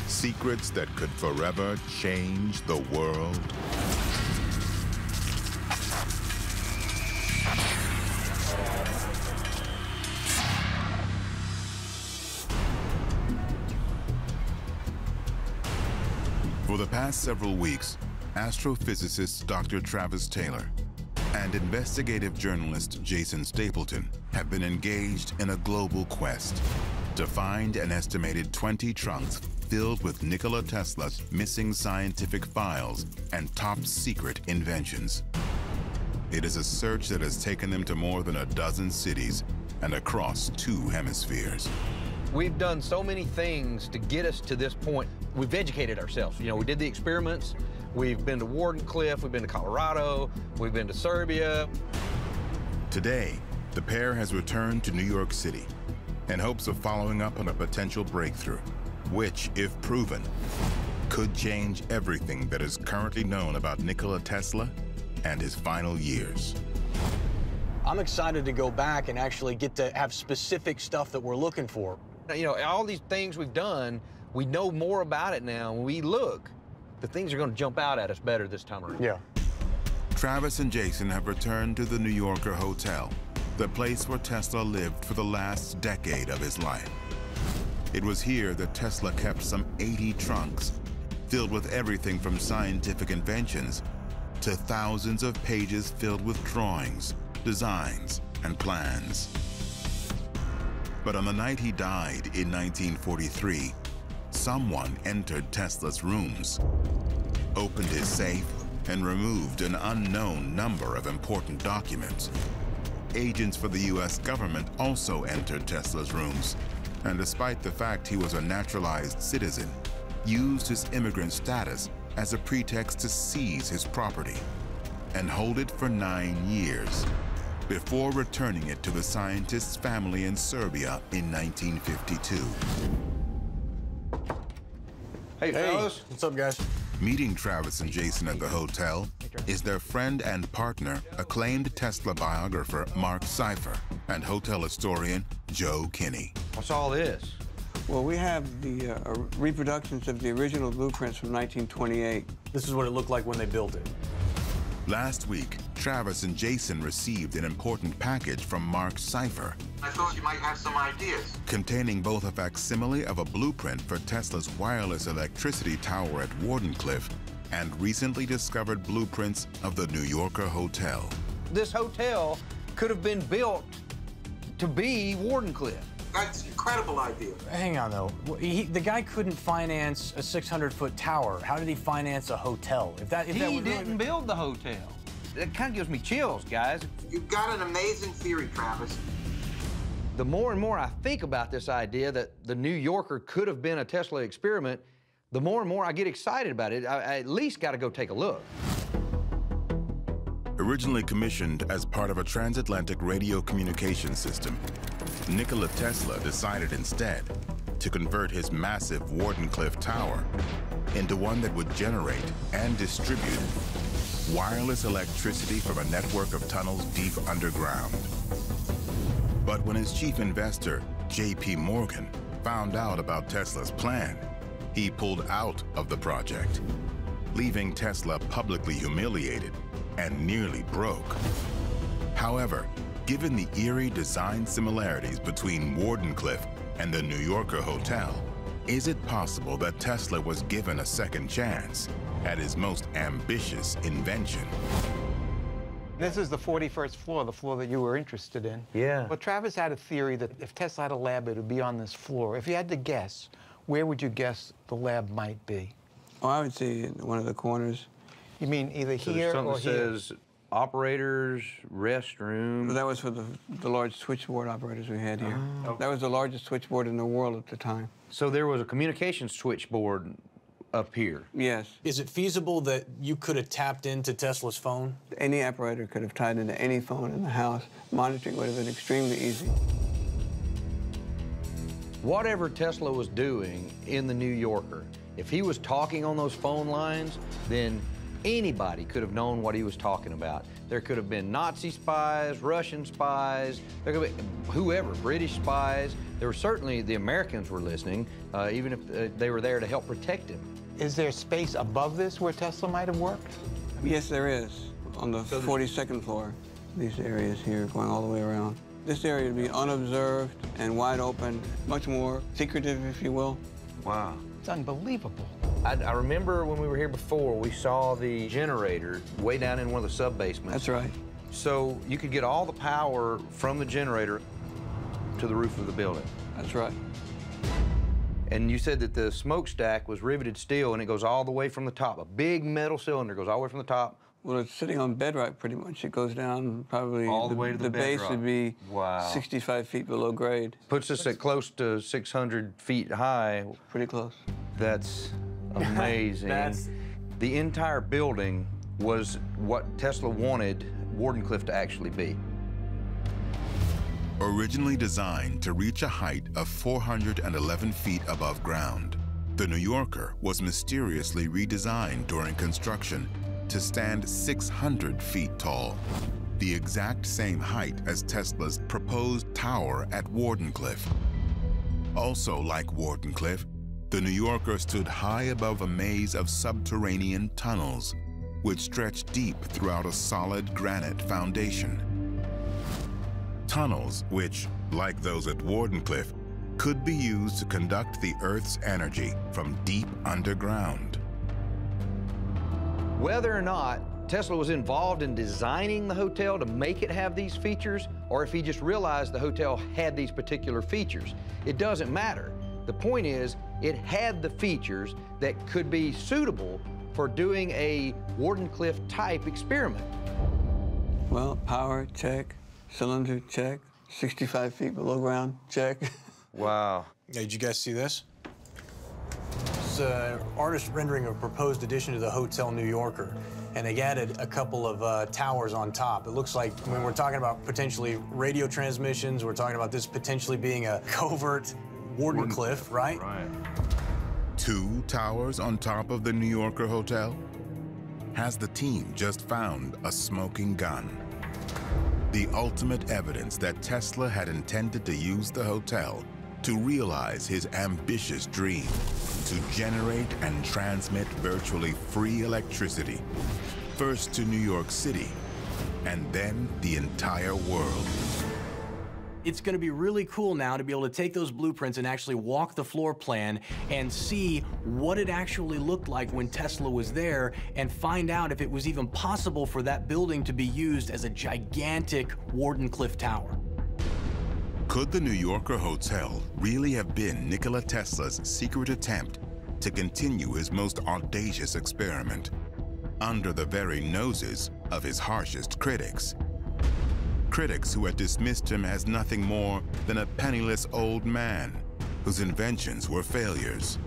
Secrets that could forever change the world? For the past several weeks, astrophysicist Dr. Travis Taylor and investigative journalist Jason Stapleton have been engaged in a global quest to find an estimated 20 trunks filled with Nikola Tesla's missing scientific files and top-secret inventions. It is a search that has taken them to more than a dozen cities and across 2 hemispheres. We've done so many things to get us to this point. We've educated ourselves. You know, we did the experiments. We've been to Wardenclyffe, we've been to Colorado, we've been to Serbia. Today, the pair has returned to New York City in hopes of following up on a potential breakthrough, which, if proven, could change everything that is currently known about Nikola Tesla and his final years. I'm excited to go back and actually get to have specific stuff that we're looking for. You know, all these things we've done, we know more about it now. When we look, the things are going to jump out at us better this time around. Yeah. Travis and Jason have returned to the New Yorker hotel, the place where Tesla lived for the last decade of his life. It was here that Tesla kept some 80 trunks, filled with everything from scientific inventions to thousands of pages filled with drawings, designs, and plans. But on the night he died in 1943, someone entered Tesla's rooms, opened his safe, and removed an unknown number of important documents. Agents for the US government also entered Tesla's rooms, and despite the fact he was a naturalized citizen, used his immigrant status as a pretext to seize his property and hold it for 9 years before returning it to the scientist's family in Serbia in 1952. Hey, fellas. What's up, guys? Meeting Travis and Jason at the hotel is their friend and partner, acclaimed Tesla biographer Marc Seifer, and hotel historian Joe Kinney. What's all this? Well, we have the reproductions of the original blueprints from 1928. This is what it looked like when they built it. Last week, Travis and Jason received an important package from Marc Seifer, I thought you might have some ideas. containing both a facsimile of a blueprint for Tesla's wireless electricity tower at Wardenclyffe and recently discovered blueprints of the New Yorker hotel. This hotel could have been built to be Wardenclyffe. That's an incredible idea. Hang on, though. The guy couldn't finance a 600-foot tower. How did he finance a hotel? If that He was didn't build the hotel. That kind of gives me chills, guys. You've got an amazing theory, Travis. The more and more I think about this idea that the New Yorker could have been a Tesla experiment, the more and more I get excited about it. I at least got to go take a look. Originally commissioned as part of a transatlantic radio communication system, Nikola Tesla decided instead to convert his massive Wardenclyffe tower into one that would generate and distribute wireless electricity from a network of tunnels deep underground. But when his chief investor, J.P. Morgan, found out about Tesla's plan, he pulled out of the project, leaving Tesla publicly humiliated and nearly broke. However, given the eerie design similarities between Wardenclyffe and the New Yorker hotel, is it possible that Tesla was given a second chance at his most ambitious invention? This is the 41st floor, the floor that you were interested in. Yeah. Well, Travis had a theory that if Tesla had a lab, it would be on this floor. If you had to guess, where would you guess the lab might be? Oh, I would say in one of the corners. You mean either So here there's something or that here? says operators, restroom. That was for the large switchboard operators we had here. That was the largest switchboard in the world at the time. So there was a communication switchboard up here. Yes. Is it feasible that you could have tapped into Tesla's phone? Any operator could have tied into any phone in the house. Monitoring would have been extremely easy. Whatever Tesla was doing in the New Yorker, if he was talking on those phone lines, then anybody could have known what he was talking about. There could have been Nazi spies, Russian spies, there could have been whoever, British spies. There were certainly, the Americans were listening, even if they were there to help protect him. Is there space above this where Tesla might have worked? Yes, there is. On the 42nd floor, these areas here going all the way around. This area would be unobserved and wide open, much more secretive, if you will. Wow. It's unbelievable. I remember when we were here before, we saw the generator way down in one of the sub-basements. That's right. So you could get all the power from the generator to the roof of the building. That's right. And you said that the smokestack was riveted steel and it goes all the way from the top. A big metal cylinder goes all the way from the top. Well, it's sitting on bedrock pretty much. It goes down probably All the way to the base bedrock. would be Wow. 65 feet below grade. Puts us at close to 600 feet high. Pretty close. That's amazing. The entire building was what Tesla wanted Wardenclyffe to actually be. Originally designed to reach a height of 411 feet above ground, the New Yorker was mysteriously redesigned during construction to stand 600 feet tall, the exact same height as Tesla's proposed tower at Wardenclyffe. Also like Wardenclyffe, the New Yorker stood high above a maze of subterranean tunnels, which stretched deep throughout a solid granite foundation. Tunnels which, like those at Wardenclyffe, could be used to conduct the Earth's energy from deep underground. Whether or not Tesla was involved in designing the hotel to make it have these features, or if he just realized the hotel had these particular features, it doesn't matter. The point is, it had the features that could be suitable for doing a Wardenclyffe type experiment. Well, power, check. Cylinder, check. 65 feet below ground, check. Wow. Hey, did you guys see this? is an artist rendering of a proposed addition to the Hotel New Yorker, and they added a couple of towers on top. It looks like, I mean, we're talking about potentially radio transmissions, we're talking about this potentially being a covert Wardenclyffe, right? Right. 2 towers on top of the New Yorker hotel? Has the team just found a smoking gun? The ultimate evidence that Tesla had intended to use the hotel to realize his ambitious dream to generate and transmit virtually free electricity, first to New York City, and then the entire world. It's going to be really cool now to be able to take those blueprints and actually walk the floor plan and see what it actually looked like when Tesla was there and find out if it was even possible for that building to be used as a gigantic Wardenclyffe tower. Could the New Yorker hotel really have been Nikola Tesla's secret attempt to continue his most audacious experiment under the very noses of his harshest critics? Critics who had dismissed him as nothing more than a penniless old man whose inventions were failures.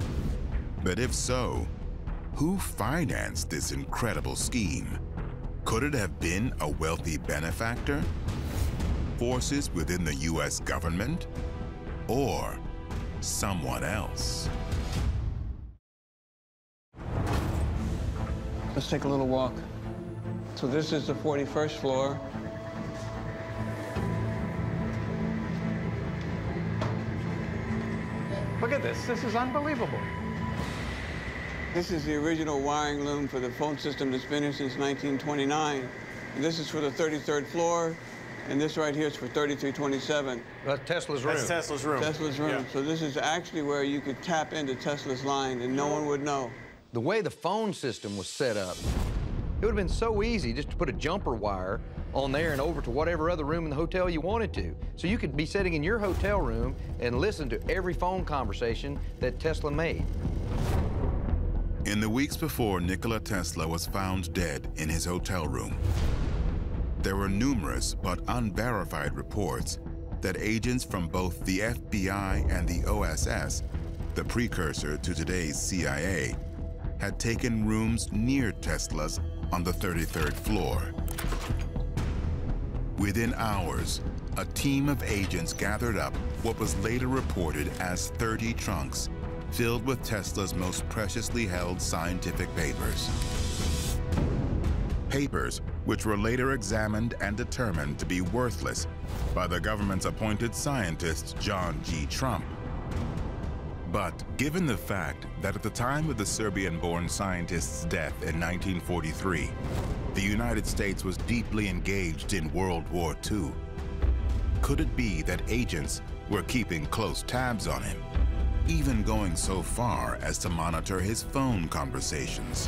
But if so, who financed this incredible scheme? Could it have been a wealthy benefactor? Forces within the US government? Or someone else? Let's take a little walk. So this is the 41st floor. Look at this. This is unbelievable. This is the original wiring loom for the phone system that's been here since 1929. And this is for the 33rd floor, and this right here is for 3327. That's Tesla's room. That's Tesla's room. Tesla's room. Yeah. So this is actually where you could tap into Tesla's line and no one would know. The way the phone system was set up, it would have been so easy just to put a jumper wire on there and over to whatever other room in the hotel you wanted to. So you could be sitting in your hotel room and listen to every phone conversation that Tesla made. In the weeks before Nikola Tesla was found dead in his hotel room, there were numerous but unverified reports that agents from both the FBI and the OSS, the precursor to today's CIA, had taken rooms near Tesla's on the 33rd floor. Within hours, a team of agents gathered up what was later reported as 30 trunks filled with Tesla's most preciously held scientific papers. Papers which were later examined and determined to be worthless by the government's appointed scientist, John G. Trump. But given the fact that at the time of the Serbian-born scientist's death in 1943, the United States was deeply engaged in World War II, could it be that agents were keeping close tabs on him, even going so far as to monitor his phone conversations,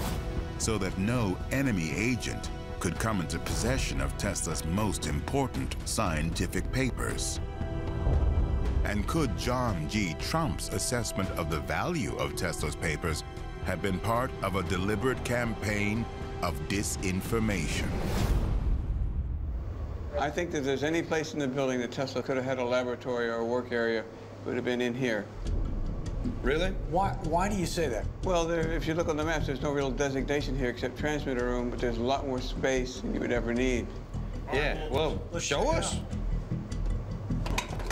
so that no enemy agent could come into possession of Tesla's most important scientific papers? And could John G. Trump's assessment of the value of Tesla's papers have been part of a deliberate campaign of disinformation? I think that if there's any place in the building that Tesla could have had a laboratory or a work area, it would have been in here. Really? Why do you say that? Well, if you look on the maps, there's no real designation here except transmitter room, but there's a lot more space than you would ever need. Yeah, well, show us.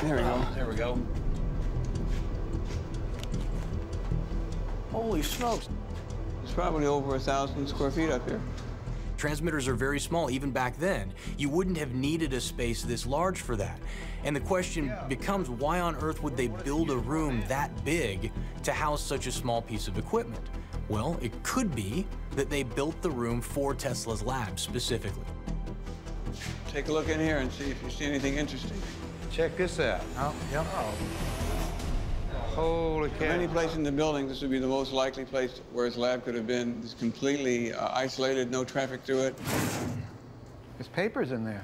There we go. There we go. Holy smokes. It's probably over 1,000 square feet up here. Transmitters are very small, even back then. You wouldn't have needed a space this large for that. And the question becomes, why on earth would they build a room that big to house such a small piece of equipment? Well, it could be that they built the room for Tesla's lab specifically. Take a look in here and see if you see anything interesting. Check this out. Oh, yeah. Holy cow. Any place in the building, this would be the most likely place where his lab could have been. It's completely isolated, no traffic through it. There's papers in there.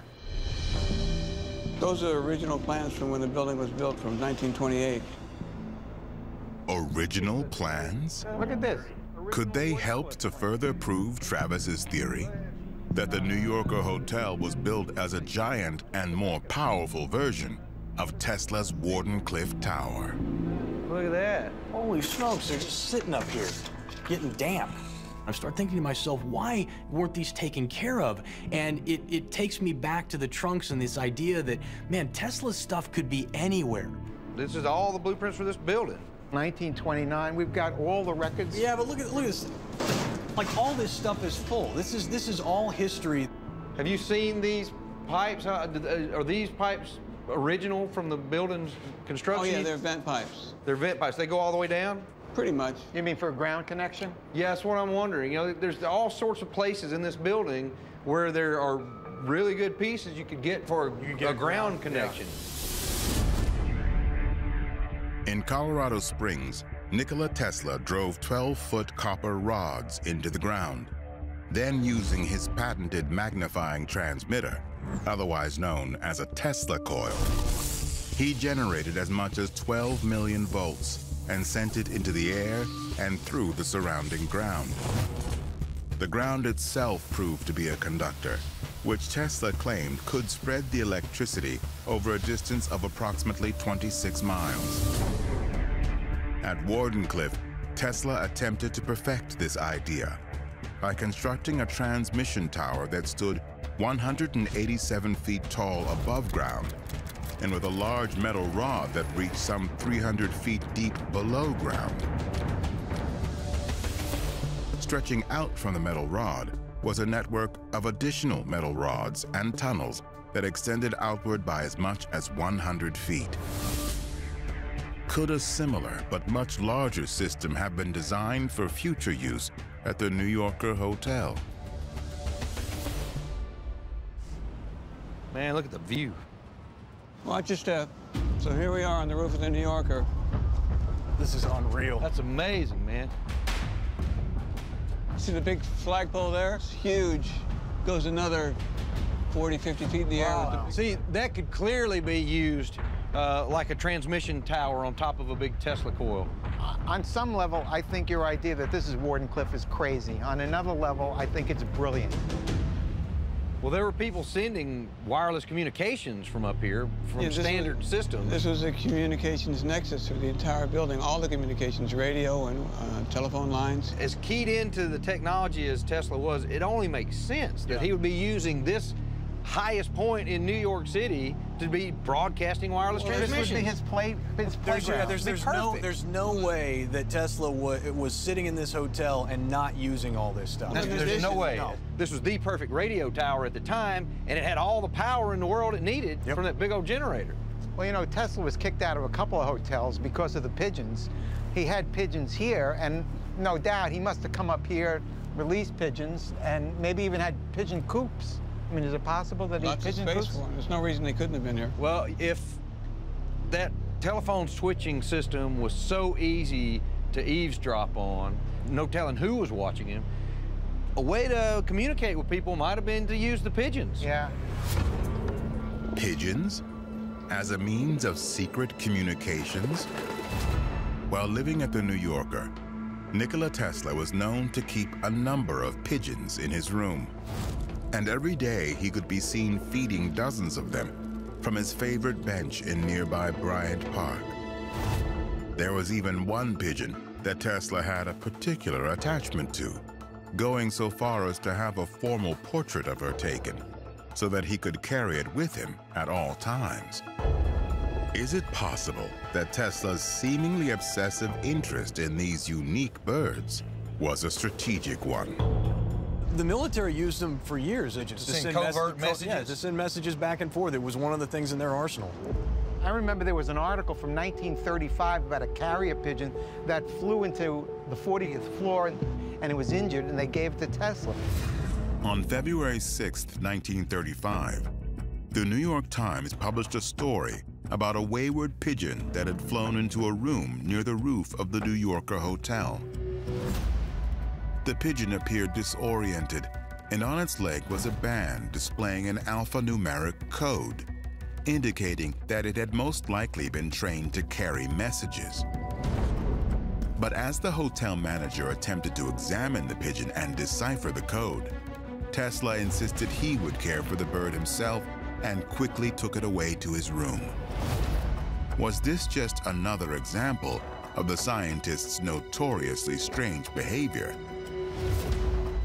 Those are original plans from when the building was built, from 1928. Original plans? Look at this. Could they help to further prove Travis's theory that the New Yorker hotel was built as a giant and more powerful version of Tesla's Wardenclyffe Tower? Look at that. Holy smokes, they're just sitting up here, getting damp. I start thinking to myself, why weren't these taken care of? And it takes me back to the trunks and this idea that, man, Tesla's stuff could be anywhere. This is all the blueprints for this building. 1929, we've got all the records. Yeah, but look at this. Like, all this stuff is full. This is all history. Have you seen these pipes? Are these pipes original from the building's construction? Oh, yeah, they're vent pipes. They're vent pipes. They go all the way down? Pretty much. You mean for a ground connection? Yeah, that's what I'm wondering. You know, there's all sorts of places in this building where there are really good pieces you could get for a ground connection. Yeah. In Colorado Springs, Nikola Tesla drove 12-foot copper rods into the ground. Then, using his patented magnifying transmitter, otherwise known as a Tesla coil, he generated as much as 12 million volts and sent it into the air and through the surrounding ground. The ground itself proved to be a conductor, which Tesla claimed could spread the electricity over a distance of approximately 26 miles. At Wardenclyffe, Tesla attempted to perfect this idea by constructing a transmission tower that stood 187 feet tall above ground and with a large metal rod that reached some 300 feet deep below ground. Stretching out from the metal rod was a network of additional metal rods and tunnels that extended outward by as much as 100 feet. Could a similar but much larger system have been designed for future use at the New Yorker Hotel? Man, look at the view. Watch your step. So here we are on the roof of the New Yorker. This is unreal. That's amazing, man. See the big flagpole there? It's huge. Goes another 40, 50 feet in the air. See, that could clearly be used like a transmission tower on top of a big Tesla coil. On some level, I think your idea that this is Wardenclyffe is crazy. On another level, I think it's brilliant. Well, there were people sending wireless communications from up here from standard systems. This was a communications nexus through the entire building, all the communications, radio and telephone lines. As keyed into the technology as Tesla was, it only makes sense that he would be using this highest point in New York City to be broadcasting wireless transmissions. This would be his playground. There's no way that Tesla was sitting in this hotel and not using all this stuff. There's no way. No. This was the perfect radio tower at the time, and it had all the power in the world it needed from that big old generator. Well, you know, Tesla was kicked out of a couple of hotels because of the pigeons. He had pigeons here, and no doubt he must have come up here, released pigeons, and maybe even had pigeon coops. I mean, is it possible that he had pigeon coops? There's no reason they couldn't have been here. Well, if that telephone switching system was so easy to eavesdrop on, no telling who was watching him, a way to communicate with people might have been to use the pigeons. Yeah. Pigeons? As a means of secret communications? While living at the New Yorker, Nikola Tesla was known to keep a number of pigeons in his room. And every day he could be seen feeding dozens of them from his favorite bench in nearby Bryant Park. There was even one pigeon that Tesla had a particular attachment to, going so far as to have a formal portrait of her taken so that he could carry it with him at all times. Is it possible that Tesla's seemingly obsessive interest in these unique birds was a strategic one? The military used them for years to send covert messages. Yeah, to send messages back and forth. It was one of the things in their arsenal. I remember there was an article from 1935 about a carrier pigeon that flew into the 40th floor and it was injured, and they gave it to Tesla. On February 6, 1935, the New York Times published a story about a wayward pigeon that had flown into a room near the roof of the New Yorker Hotel. The pigeon appeared disoriented, and on its leg was a band displaying an alphanumeric code, indicating that it had most likely been trained to carry messages. But as the hotel manager attempted to examine the pigeon and decipher the code, Tesla insisted he would care for the bird himself and quickly took it away to his room. Was this just another example of the scientist's notoriously strange behavior?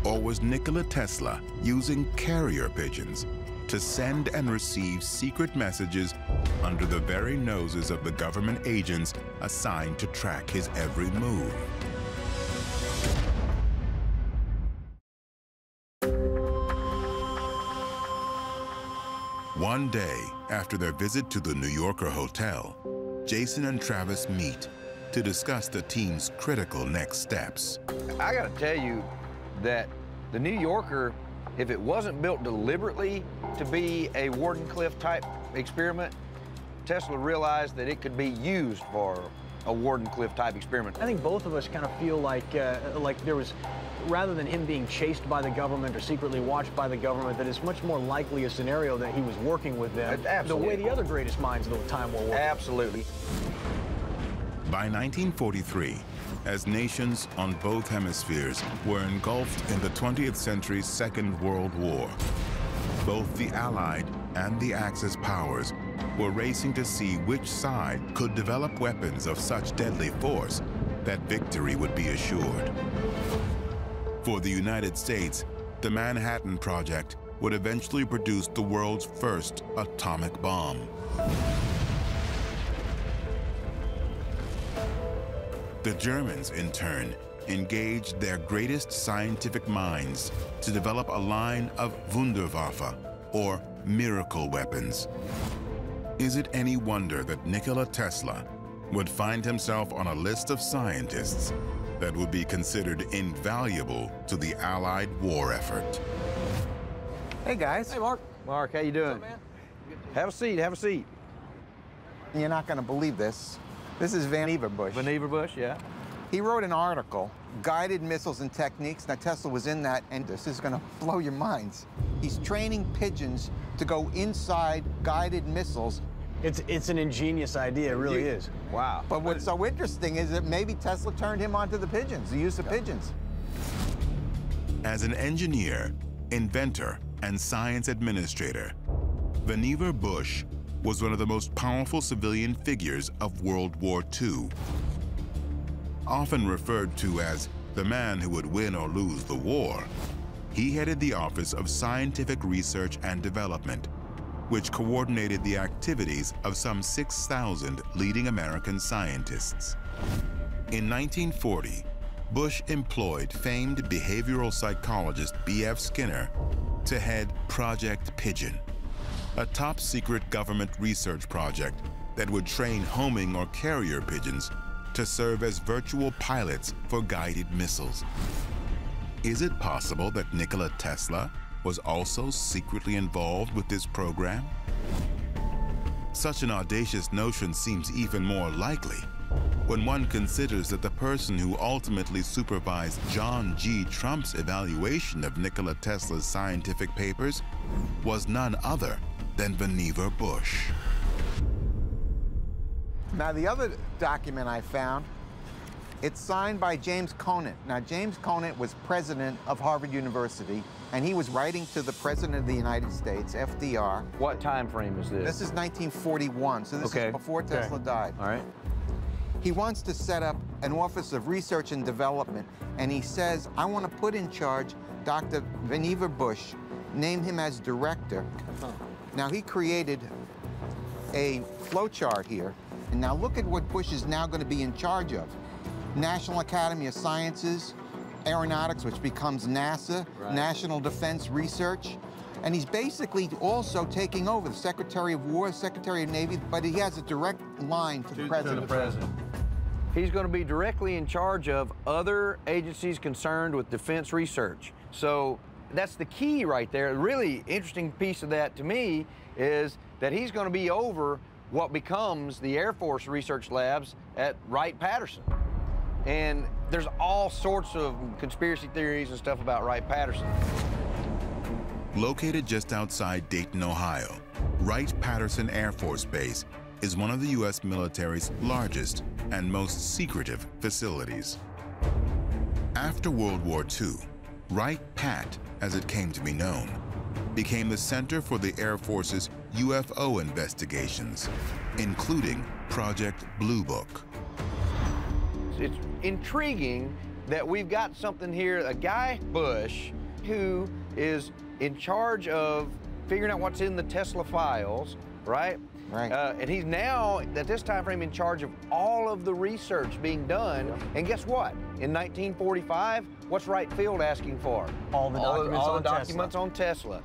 Or was Nikola Tesla using carrier pigeons to send and receive secret messages under the very noses of the government agents assigned to track his every move? One day, after their visit to the New Yorker hotel, Jason and Travis meet to discuss the team's critical next steps. I gotta tell you that the New Yorker, if it wasn't built deliberately to be a Wardenclyffe type experiment, Tesla realized that it could be used for a Wardenclyffe type experiment. I think both of us kind of feel like there was, rather than him being chased by the government or secretly watched by the government, that it's much more likely a scenario that he was working with them the way the other greatest minds of the time were working. Absolutely. By 1943, as nations on both hemispheres were engulfed in the 20th century's Second World War, both the Allied and the Axis powers were racing to see which side could develop weapons of such deadly force that victory would be assured. For the United States, the Manhattan Project would eventually produce the world's first atomic bomb. The Germans, in turn, engaged their greatest scientific minds to develop a line of Wunderwaffe, or miracle weapons. Is it any wonder that Nikola Tesla would find himself on a list of scientists that would be considered invaluable to the Allied war effort? Hey, guys. Hey, Mark. Mark, how you doing? What's up, man? Have a seat, have a seat. You're not going to believe this. This is Vannevar Bush. Vannevar Bush, yeah. He wrote an article, Guided Missiles and Techniques. Now, Tesla was in that, and this is going to blow your minds. He's training pigeons to go inside guided missiles. It's an ingenious idea, it really is. Wow. But what's so interesting is that maybe Tesla turned him onto the pigeons, the use of pigeons. As an engineer, inventor, and science administrator, Vannevar Bush was one of the most powerful civilian figures of World War II. Often referred to as the man who would win or lose the war, he headed the Office of Scientific Research and Development, which coordinated the activities of some 6,000 leading American scientists. In 1940, Bush employed famed behavioral psychologist B.F. Skinner to head Project Pigeon, a top-secret government research project that would train homing or carrier pigeons to serve as virtual pilots for guided missiles. Is it possible that Nikola Tesla was also secretly involved with this program? Such an audacious notion seems even more likely when one considers that the person who ultimately supervised John G. Trump's evaluation of Nikola Tesla's scientific papers was none other than Vannevar Bush. Now, the other document I found, it's signed by James Conant. Now, James Conant was president of Harvard University, and he was writing to the President of the United States, FDR. What time frame is this? This is 1941, so this is before Tesla died. All right. He wants to set up an Office of Research and Development, and he says, I want to put in charge Dr. Vannevar Bush, name him as director. Now, he created a flowchart here, and now look at what Bush is now going to be in charge of. National Academy of Sciences, Aeronautics, which becomes NASA, National Defense Research, and he's basically also taking over the Secretary of War, Secretary of Navy, but he has a direct line to the President. He's going to be directly in charge of other agencies concerned with defense research. So that's the key right there. A really interesting piece of that to me is that he's going to be over what becomes the Air Force research labs at Wright-Patterson. And there's all sorts of conspiracy theories and stuff about Wright-Patterson. Located just outside Dayton, Ohio, Wright-Patterson Air Force Base is one of the U.S. military's largest and most secretive facilities. After World War II, Wright-Pat, as it came to be known, became the center for the Air Force's UFO investigations, including Project Blue Book. It's intriguing that we've got something here, a guy, Bush, who is in charge of figuring out what's in the Tesla files, right? Right. And he's now, at this time frame, in charge of all of the research being done. And guess what? In 1945, what's Wright Field asking for? All the documents on Tesla.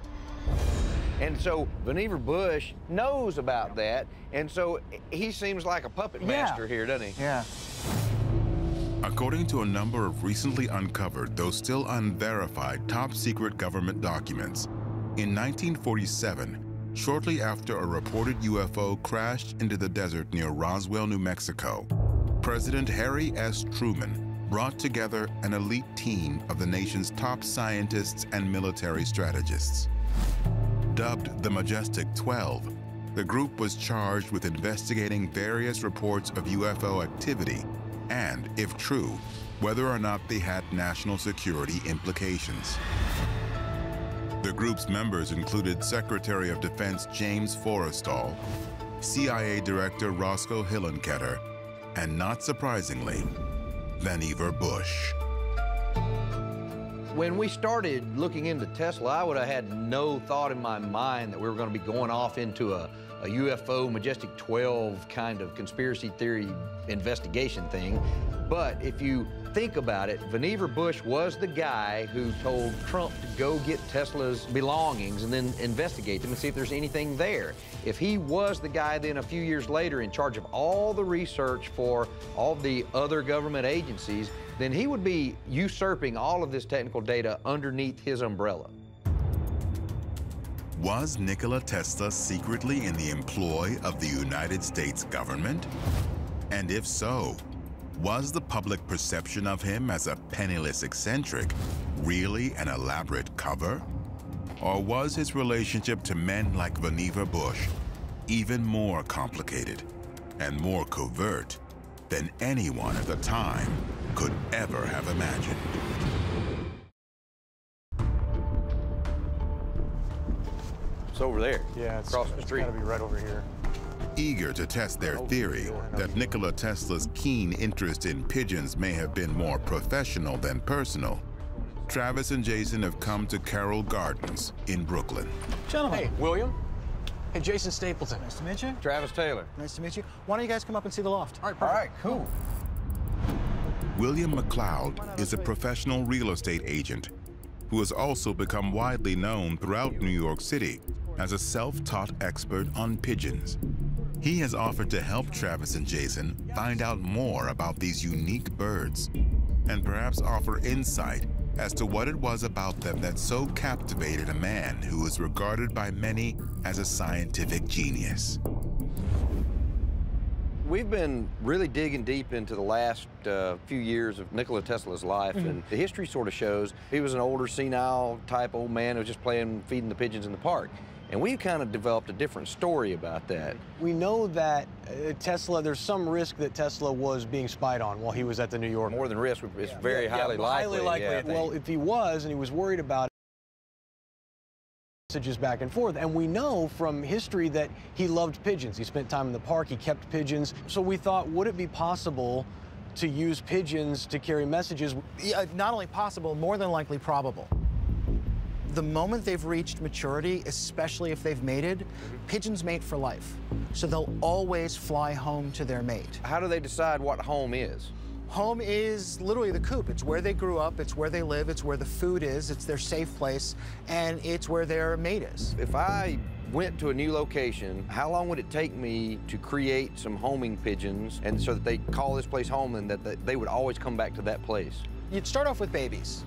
And so Vannevar Bush knows about that, and so he seems like a puppet master here, doesn't he? Yeah. According to a number of recently uncovered, though still unverified, top-secret government documents, in 1947, shortly after a reported UFO crashed into the desert near Roswell, New Mexico, President Harry S. Truman brought together an elite team of the nation's top scientists and military strategists. Dubbed the Majestic 12, the group was charged with investigating various reports of UFO activity and, if true, whether or not they had national security implications. The group's members included Secretary of Defense James Forrestal, CIA Director Roscoe Hillenkoetter, and not surprisingly, Vannevar Bush. When we started looking into Tesla, I would have had no thought in my mind that we were going to be going off into a UFO Majestic 12 kind of conspiracy theory investigation thing. But if you think about it, Vannevar Bush was the guy who told Trump to go get Tesla's belongings and then investigate them and see if there's anything there. If he was the guy then a few years later in charge of all the research for all the other government agencies, then he would be usurping all of this technical data underneath his umbrella. Was Nikola Tesla secretly in the employ of the United States government? And if so, was the public perception of him as a penniless eccentric really an elaborate cover? Or was his relationship to men like Vannevar Bush even more complicated and more covert than anyone at the time could ever have imagined? It's over there. Yeah, it's across the street. It's gotta be right over here. Eager to test their theory that Nikola Tesla's keen interest in pigeons may have been more professional than personal, Travis and Jason have come to Carroll Gardens in Brooklyn. Gentlemen. Hey, William. Hey, Jason Stapleton. Nice to meet you. Travis Taylor. Nice to meet you. Why don't you guys come up and see the loft? All right, perfect. All right, cool. William McLeod is a professional real estate agent who has also become widely known throughout New York City as a self-taught expert on pigeons. He has offered to help Travis and Jason find out more about these unique birds and perhaps offer insight as to what it was about them that so captivated a man who is regarded by many as a scientific genius. We've been really digging deep into the last few years of Nikola Tesla's life, and the history sort of shows he was an older, senile type old man who was just feeding the pigeons in the park. And we've kind of developed a different story about that. We know that Tesla, there's some risk that Tesla was being spied on while he was at the New York. More than risk, it's very highly likely. Well, if he was and he was worried about messages back and forth, and we know from history that he loved pigeons. He spent time in the park, he kept pigeons. So we thought, would it be possible to use pigeons to carry messages? Yeah, not only possible, more than likely probable. The moment they've reached maturity, especially if they've mated, pigeons mate for life. So they'll always fly home to their mate. How do they decide what home is? Home is literally the coop. It's where they grew up, it's where they live, it's where the food is, it's their safe place, and it's where their mate is. If I went to a new location, how long would it take me to create some homing pigeons and so that they call this place home and that they would always come back to that place? You'd start off with babies.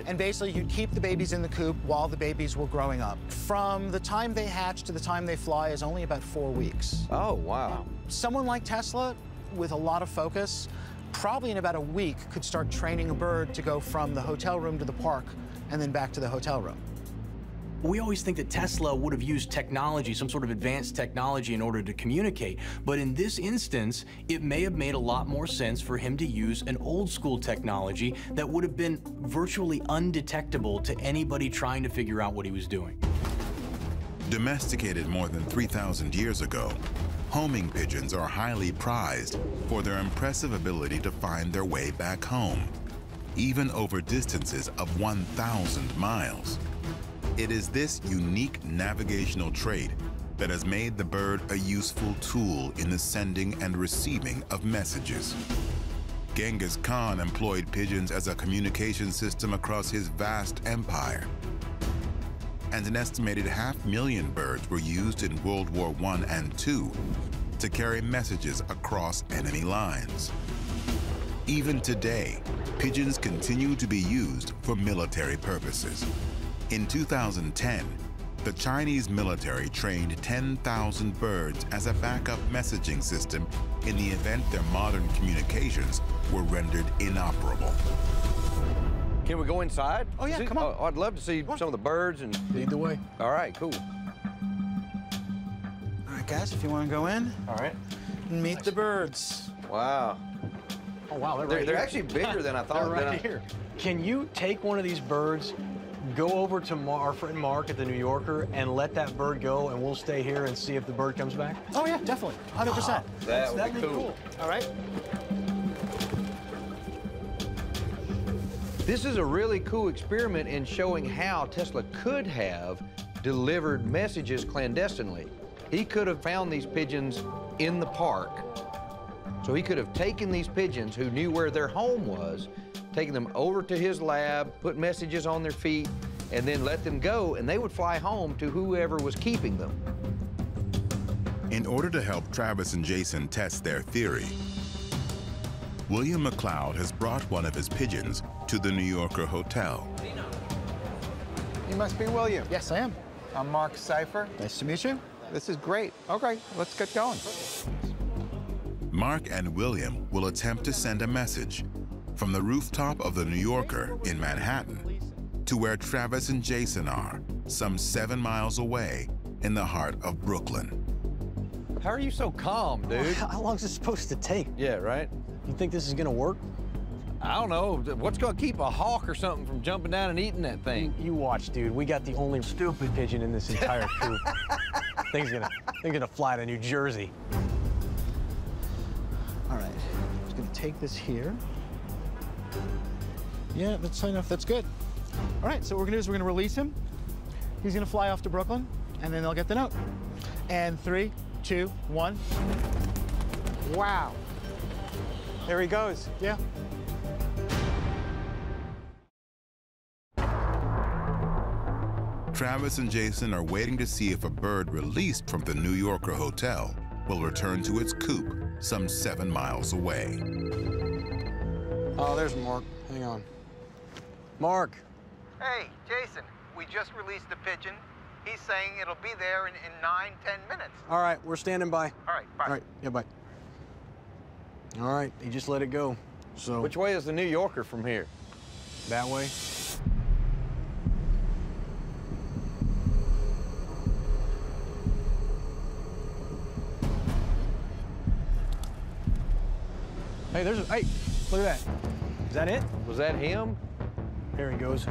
And basically, you'd keep the babies in the coop while the babies were growing up. From the time they hatch to the time they fly is only about 4 weeks. Oh, wow. Someone like Tesla, with a lot of focus, probably in about a week could start training a bird to go from the hotel room to the park and then back to the hotel room. We always think that Tesla would have used technology, some sort of advanced technology, in order to communicate. But in this instance, it may have made a lot more sense for him to use an old school technology that would have been virtually undetectable to anybody trying to figure out what he was doing. Domesticated more than 3,000 years ago, Homing pigeons are highly prized for their impressive ability to find their way back home, even over distances of 1,000 miles. It is this unique navigational trait that has made the bird a useful tool in the sending and receiving of messages. Genghis Khan employed pigeons as a communication system across his vast empire. And an estimated 500,000 birds were used in World War I and II to carry messages across enemy lines. Even today, pigeons continue to be used for military purposes. In 2010, the Chinese military trained 10,000 birds as a backup messaging system in the event their modern communications were rendered inoperable. Can we go inside? Oh, yeah, come on. Oh, I'd love to see some of the birds and... Lead the way. All right, cool. All right, guys, if you want to go in. All right. Meet the birds. Wow. Oh, wow, they're They're actually bigger than I thought. They're right here. Can you take one of these birds, go over to our friend Mark at the New Yorker, and let that bird go, and we'll stay here and see if the bird comes back? Oh, yeah, definitely. 100%. That'd be cool. All right. This is a really cool experiment in showing how Tesla could have delivered messages clandestinely. He could have found these pigeons in the park. So he could have taken these pigeons who knew where their home was, taken them over to his lab, put messages on their feet, and then let them go, and they would fly home to whoever was keeping them. In order to help Travis and Jason test their theory, William McLeod has brought one of his pigeons to the New Yorker hotel. You must be William. Yes, I am. I'm Marc Seifer. Nice to meet you. This is great. Okay, let's get going. Mark and William will attempt to send a message from the rooftop of the New Yorker in Manhattan to where Travis and Jason are, some 7 miles away in the heart of Brooklyn. How are you so calm, dude? Well, how long is this supposed to take? Yeah, right? You think this is gonna work? I don't know. What's gonna keep a hawk or something from jumping down and eating that thing? You watch, dude. We got the only stupid pigeon in this entire coop. Thing's gonna fly to New Jersey. All right. Just gonna take this here. Yeah, that's enough. That's good. All right, so what we're gonna do is we're gonna release him. He's gonna fly off to Brooklyn, and then they'll get the note. And 3, 2, 1. Wow. There he goes. Yeah. Travis and Jason are waiting to see if a bird released from the New Yorker hotel will return to its coop some 7 miles away. Oh, there's Mark. Hang on. Mark. Hey, Jason, we just released the pigeon. He's saying it'll be there in 9, 10 minutes. All right, we're standing by. All right, bye. All right, yeah, bye. All right, he just let it go. So. Which way is the New Yorker from here? That way. Hey, hey, look at that. Is that it? Was that him? There he goes.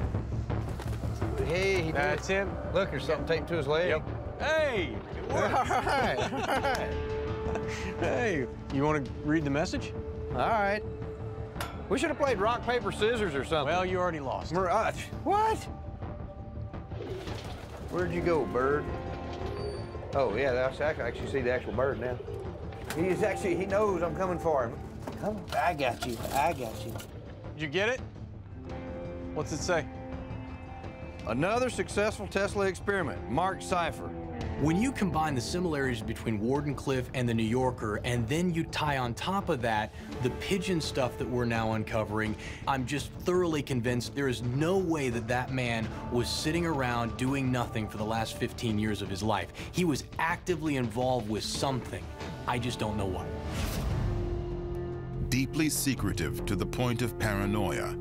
Hey, That's him. Look, there's something taped to his leg. Yep. Hey! All right. All right. Hey, you want to read the message? All right. We should have played rock, paper, scissors or something. Well, you already lost. What? Where'd you go, bird? Oh, yeah, I can actually see the actual bird now. He knows I'm coming for him. Come on. I got you. I got you. Did you get it? What's it say? Another successful Tesla experiment. Marc Seifer. When you combine the similarities between Wardenclyffe and the New Yorker, and then you tie on top of that the pigeon stuff that we're now uncovering, I'm just thoroughly convinced there is no way that that man was sitting around doing nothing for the last 15 years of his life. He was actively involved with something. I just don't know what. Deeply secretive to the point of paranoia,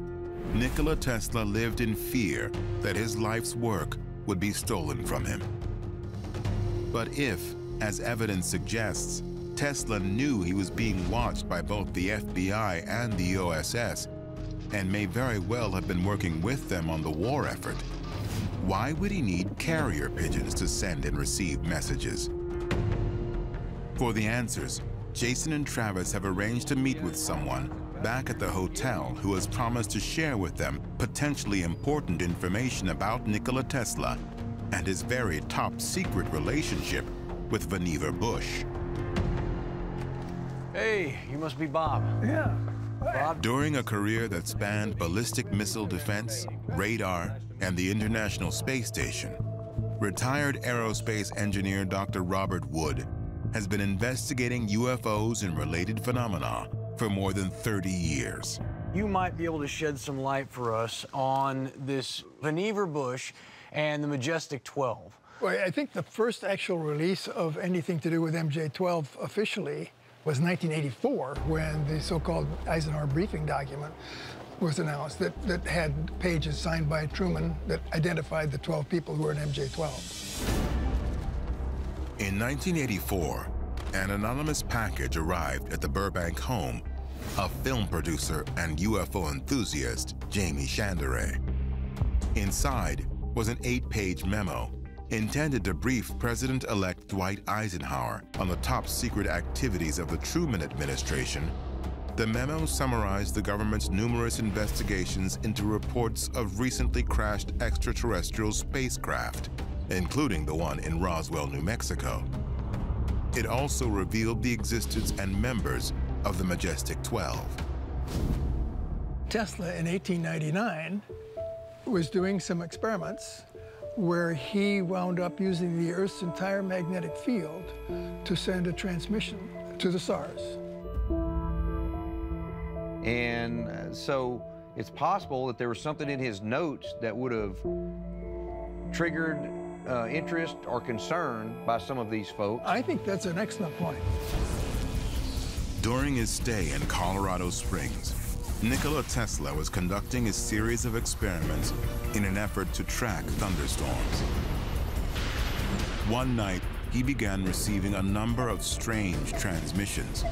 Nikola Tesla lived in fear that his life's work would be stolen from him. But if, as evidence suggests, Tesla knew he was being watched by both the FBI and the OSS, and may very well have been working with them on the war effort, why would he need carrier pigeons to send and receive messages? For the answers, Jason and Travis have arranged to meet with someone back at the hotel who has promised to share with them potentially important information about Nikola Tesla and his very top-secret relationship with Vannevar Bush. Hey, you must be Bob. Yeah. Bob? During a career that spanned ballistic missile defense, radar, and the International Space Station, retired aerospace engineer Dr. Robert Wood has been investigating UFOs and related phenomena for more than 30 years. You might be able to shed some light for us on this Vannevar Bush and the Majestic 12. Well, I think the first actual release of anything to do with MJ-12 officially was 1984, when the so-called Eisenhower briefing document was announced that had pages signed by Truman that identified the 12 people who were in MJ-12. In 1984, an anonymous package arrived at the Burbank home of film producer and UFO enthusiast Jamie Chandere. Inside was an 8-page memo intended to brief President-elect Dwight Eisenhower on the top-secret activities of the Truman administration. The memo summarized the government's numerous investigations into reports of recently crashed extraterrestrial spacecraft, including the one in Roswell, New Mexico. It also revealed the existence and members of the Majestic 12. Tesla in 1899 was doing some experiments where he wound up using the Earth's entire magnetic field to send a transmission to the stars. And so it's possible that there was something in his notes that would have triggered interest or concern by some of these folks. I think that's an excellent point. During his stay in Colorado Springs, Nikola Tesla was conducting a series of experiments in an effort to track thunderstorms. One night, he began receiving a number of strange transmissions,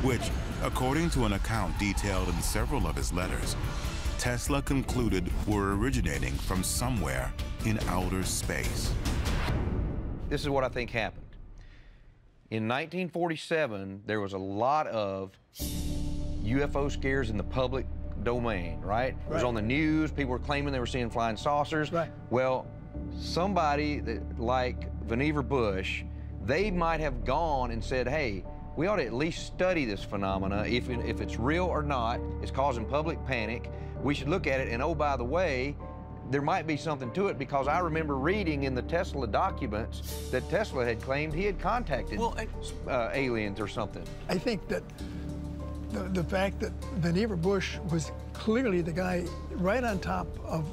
which, according to an account detailed in several of his letters, Tesla concluded were originating from somewhere in outer space. This is what I think happened. In 1947, there was a lot of UFO scares in the public domain, right? It was on the news. People were claiming they were seeing flying saucers. Right. Well, somebody like Vannevar Bush, they might have gone and said, hey, we ought to at least study this phenomena. If it's real or not, it's causing public panic. We should look at it, and oh, by the way, there might be something to it, because I remember reading in the Tesla documents that Tesla had claimed he had contacted aliens or something. I think that the fact that Vannevar Bush was clearly the guy right on top of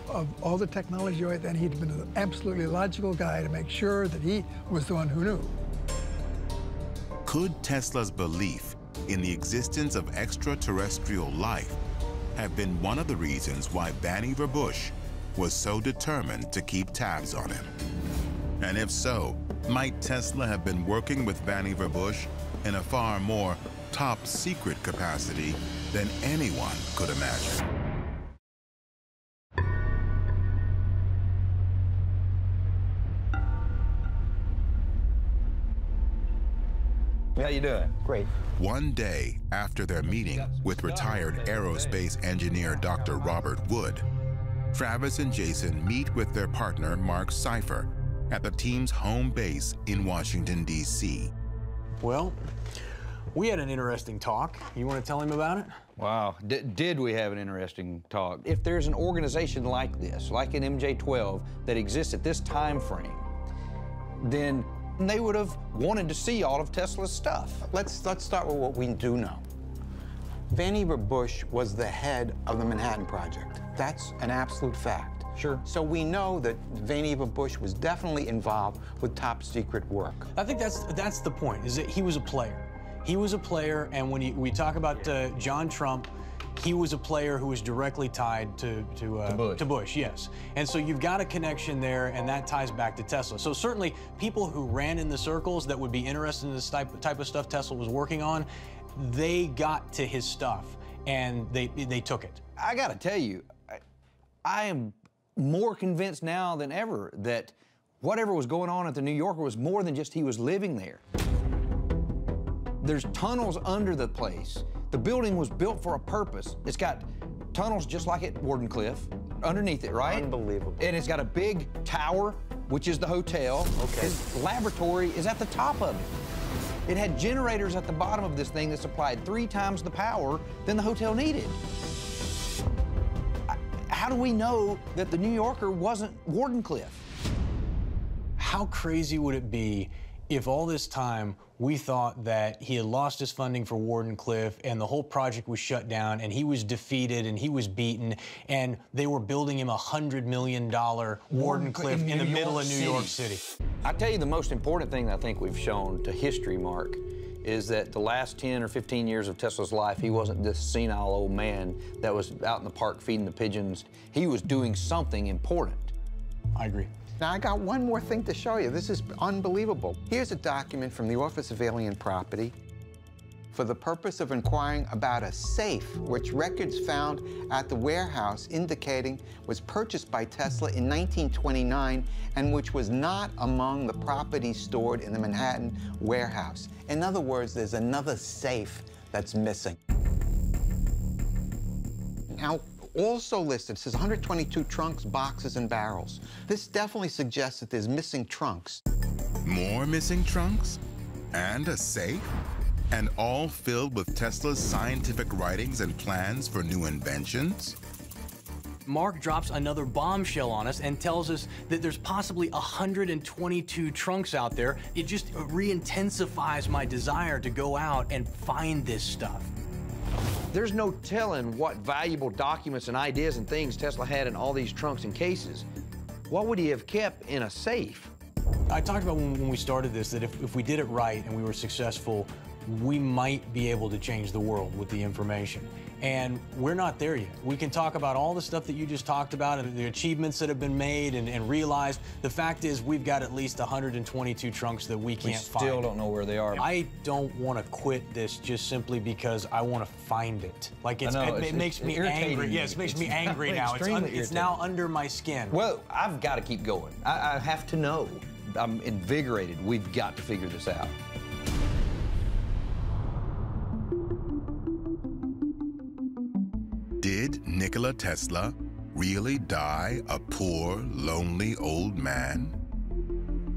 all the technology, and he'd been an absolutely logical guy to make sure that he was the one who knew. Could Tesla's belief in the existence of extraterrestrial life have been one of the reasons why Vannevar Bush was so determined to keep tabs on him? And if so, might Tesla have been working with Vannevar Bush in a far more top-secret capacity than anyone could imagine? How you doing? Great. One day after their meeting with retired aerospace engineer Dr. Robert Wood, Travis and Jason meet with their partner Marc Seifer at the team's home base in Washington, D.C. Well, we had an interesting talk. You want to tell him about it? Wow, did we have an interesting talk? If there's an organization like this, like an MJ-12, that exists at this time frame, then they would have wanted to see all of Tesla's stuff. Let's start with what we do know. Vannevar Bush was the head of the Manhattan Project. That's an absolute fact. Sure. So we know that Vannevar Bush was definitely involved with top secret work. I think that's the point, is that he was a player. He was a player, and when we talk about John Trump, he was a player who was directly tied to Bush, yes. And so you've got a connection there, and that ties back to Tesla. So certainly people who ran in the circles that would be interested in this type of stuff Tesla was working on, they got to his stuff, and they took it. I gotta tell you, I am more convinced now than ever that whatever was going on at the New Yorker was more than just he was living there. There's tunnels under the place. The building was built for a purpose. It's got tunnels just like at Wardenclyffe, underneath it, right? Unbelievable. And it's got a big tower, which is the hotel. Okay. His laboratory is at the top of it. It had generators at the bottom of this thing that supplied 3 times the power than the hotel needed. How do we know that the New Yorker wasn't Wardenclyffe? How crazy would it be if all this time we thought that he had lost his funding for Wardenclyffe and the whole project was shut down and he was defeated and he was beaten and they were building him a $100 million Wardenclyffe in the middle of New York City? I tell you, the most important thing I think we've shown to history, Mark, is that the last 10 or 15 years of Tesla's life, he wasn't this senile old man that was out in the park feeding the pigeons. He was doing something important. I agree. Now, I got one more thing to show you. This is unbelievable. Here's a document from the Office of Alien Property for the purpose of inquiring about a safe, which records found at the warehouse indicating was purchased by Tesla in 1929 and which was not among the properties stored in the Manhattan warehouse. In other words, there's another safe that's missing. Now, also listed, it says 122 trunks, boxes, and barrels. This definitely suggests that there's missing trunks. More missing trunks? And a safe? And all filled with Tesla's scientific writings and plans for new inventions? Mark drops another bombshell on us and tells us that there's possibly 122 trunks out there. It just re-intensifies my desire to go out and find this stuff. There's no telling what valuable documents and ideas and things Tesla had in all these trunks and cases. What would he have kept in a safe? I talked about when we started this that if we did it right and we were successful, we might be able to change the world with the information. And we're not there yet. We can talk about all the stuff that you just talked about and the achievements that have been made and realized. The fact is we've got at least 122 trunks that we can't find. We still don't know where they are. I don't want to quit this just simply because I want to find it. Like it makes me angry. Yes, it makes me angry now. It's now under my skin. Well, I've got to keep going. I have to know. I'm invigorated. We've got to figure this out. Did Nikola Tesla really die a poor, lonely old man?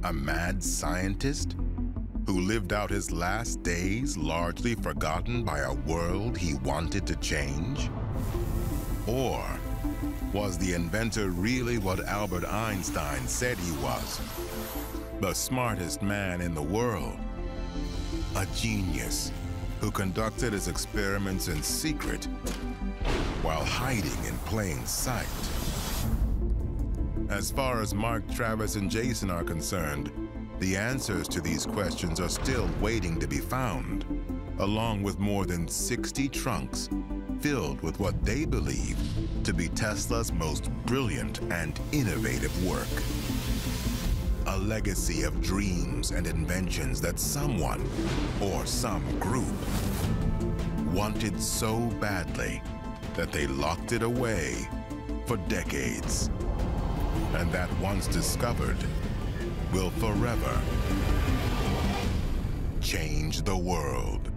A mad scientist who lived out his last days largely forgotten by a world he wanted to change? Or was the inventor really what Albert Einstein said he was? The smartest man in the world? A genius who conducted his experiments in secret while hiding in plain sight. As far as Mark, Travis, and Jason are concerned, the answers to these questions are still waiting to be found, along with more than 60 trunks filled with what they believe to be Tesla's most brilliant and innovative work. A legacy of dreams and inventions that someone, or some group, wanted so badly that they locked it away for decades. And that once discovered, will forever change the world.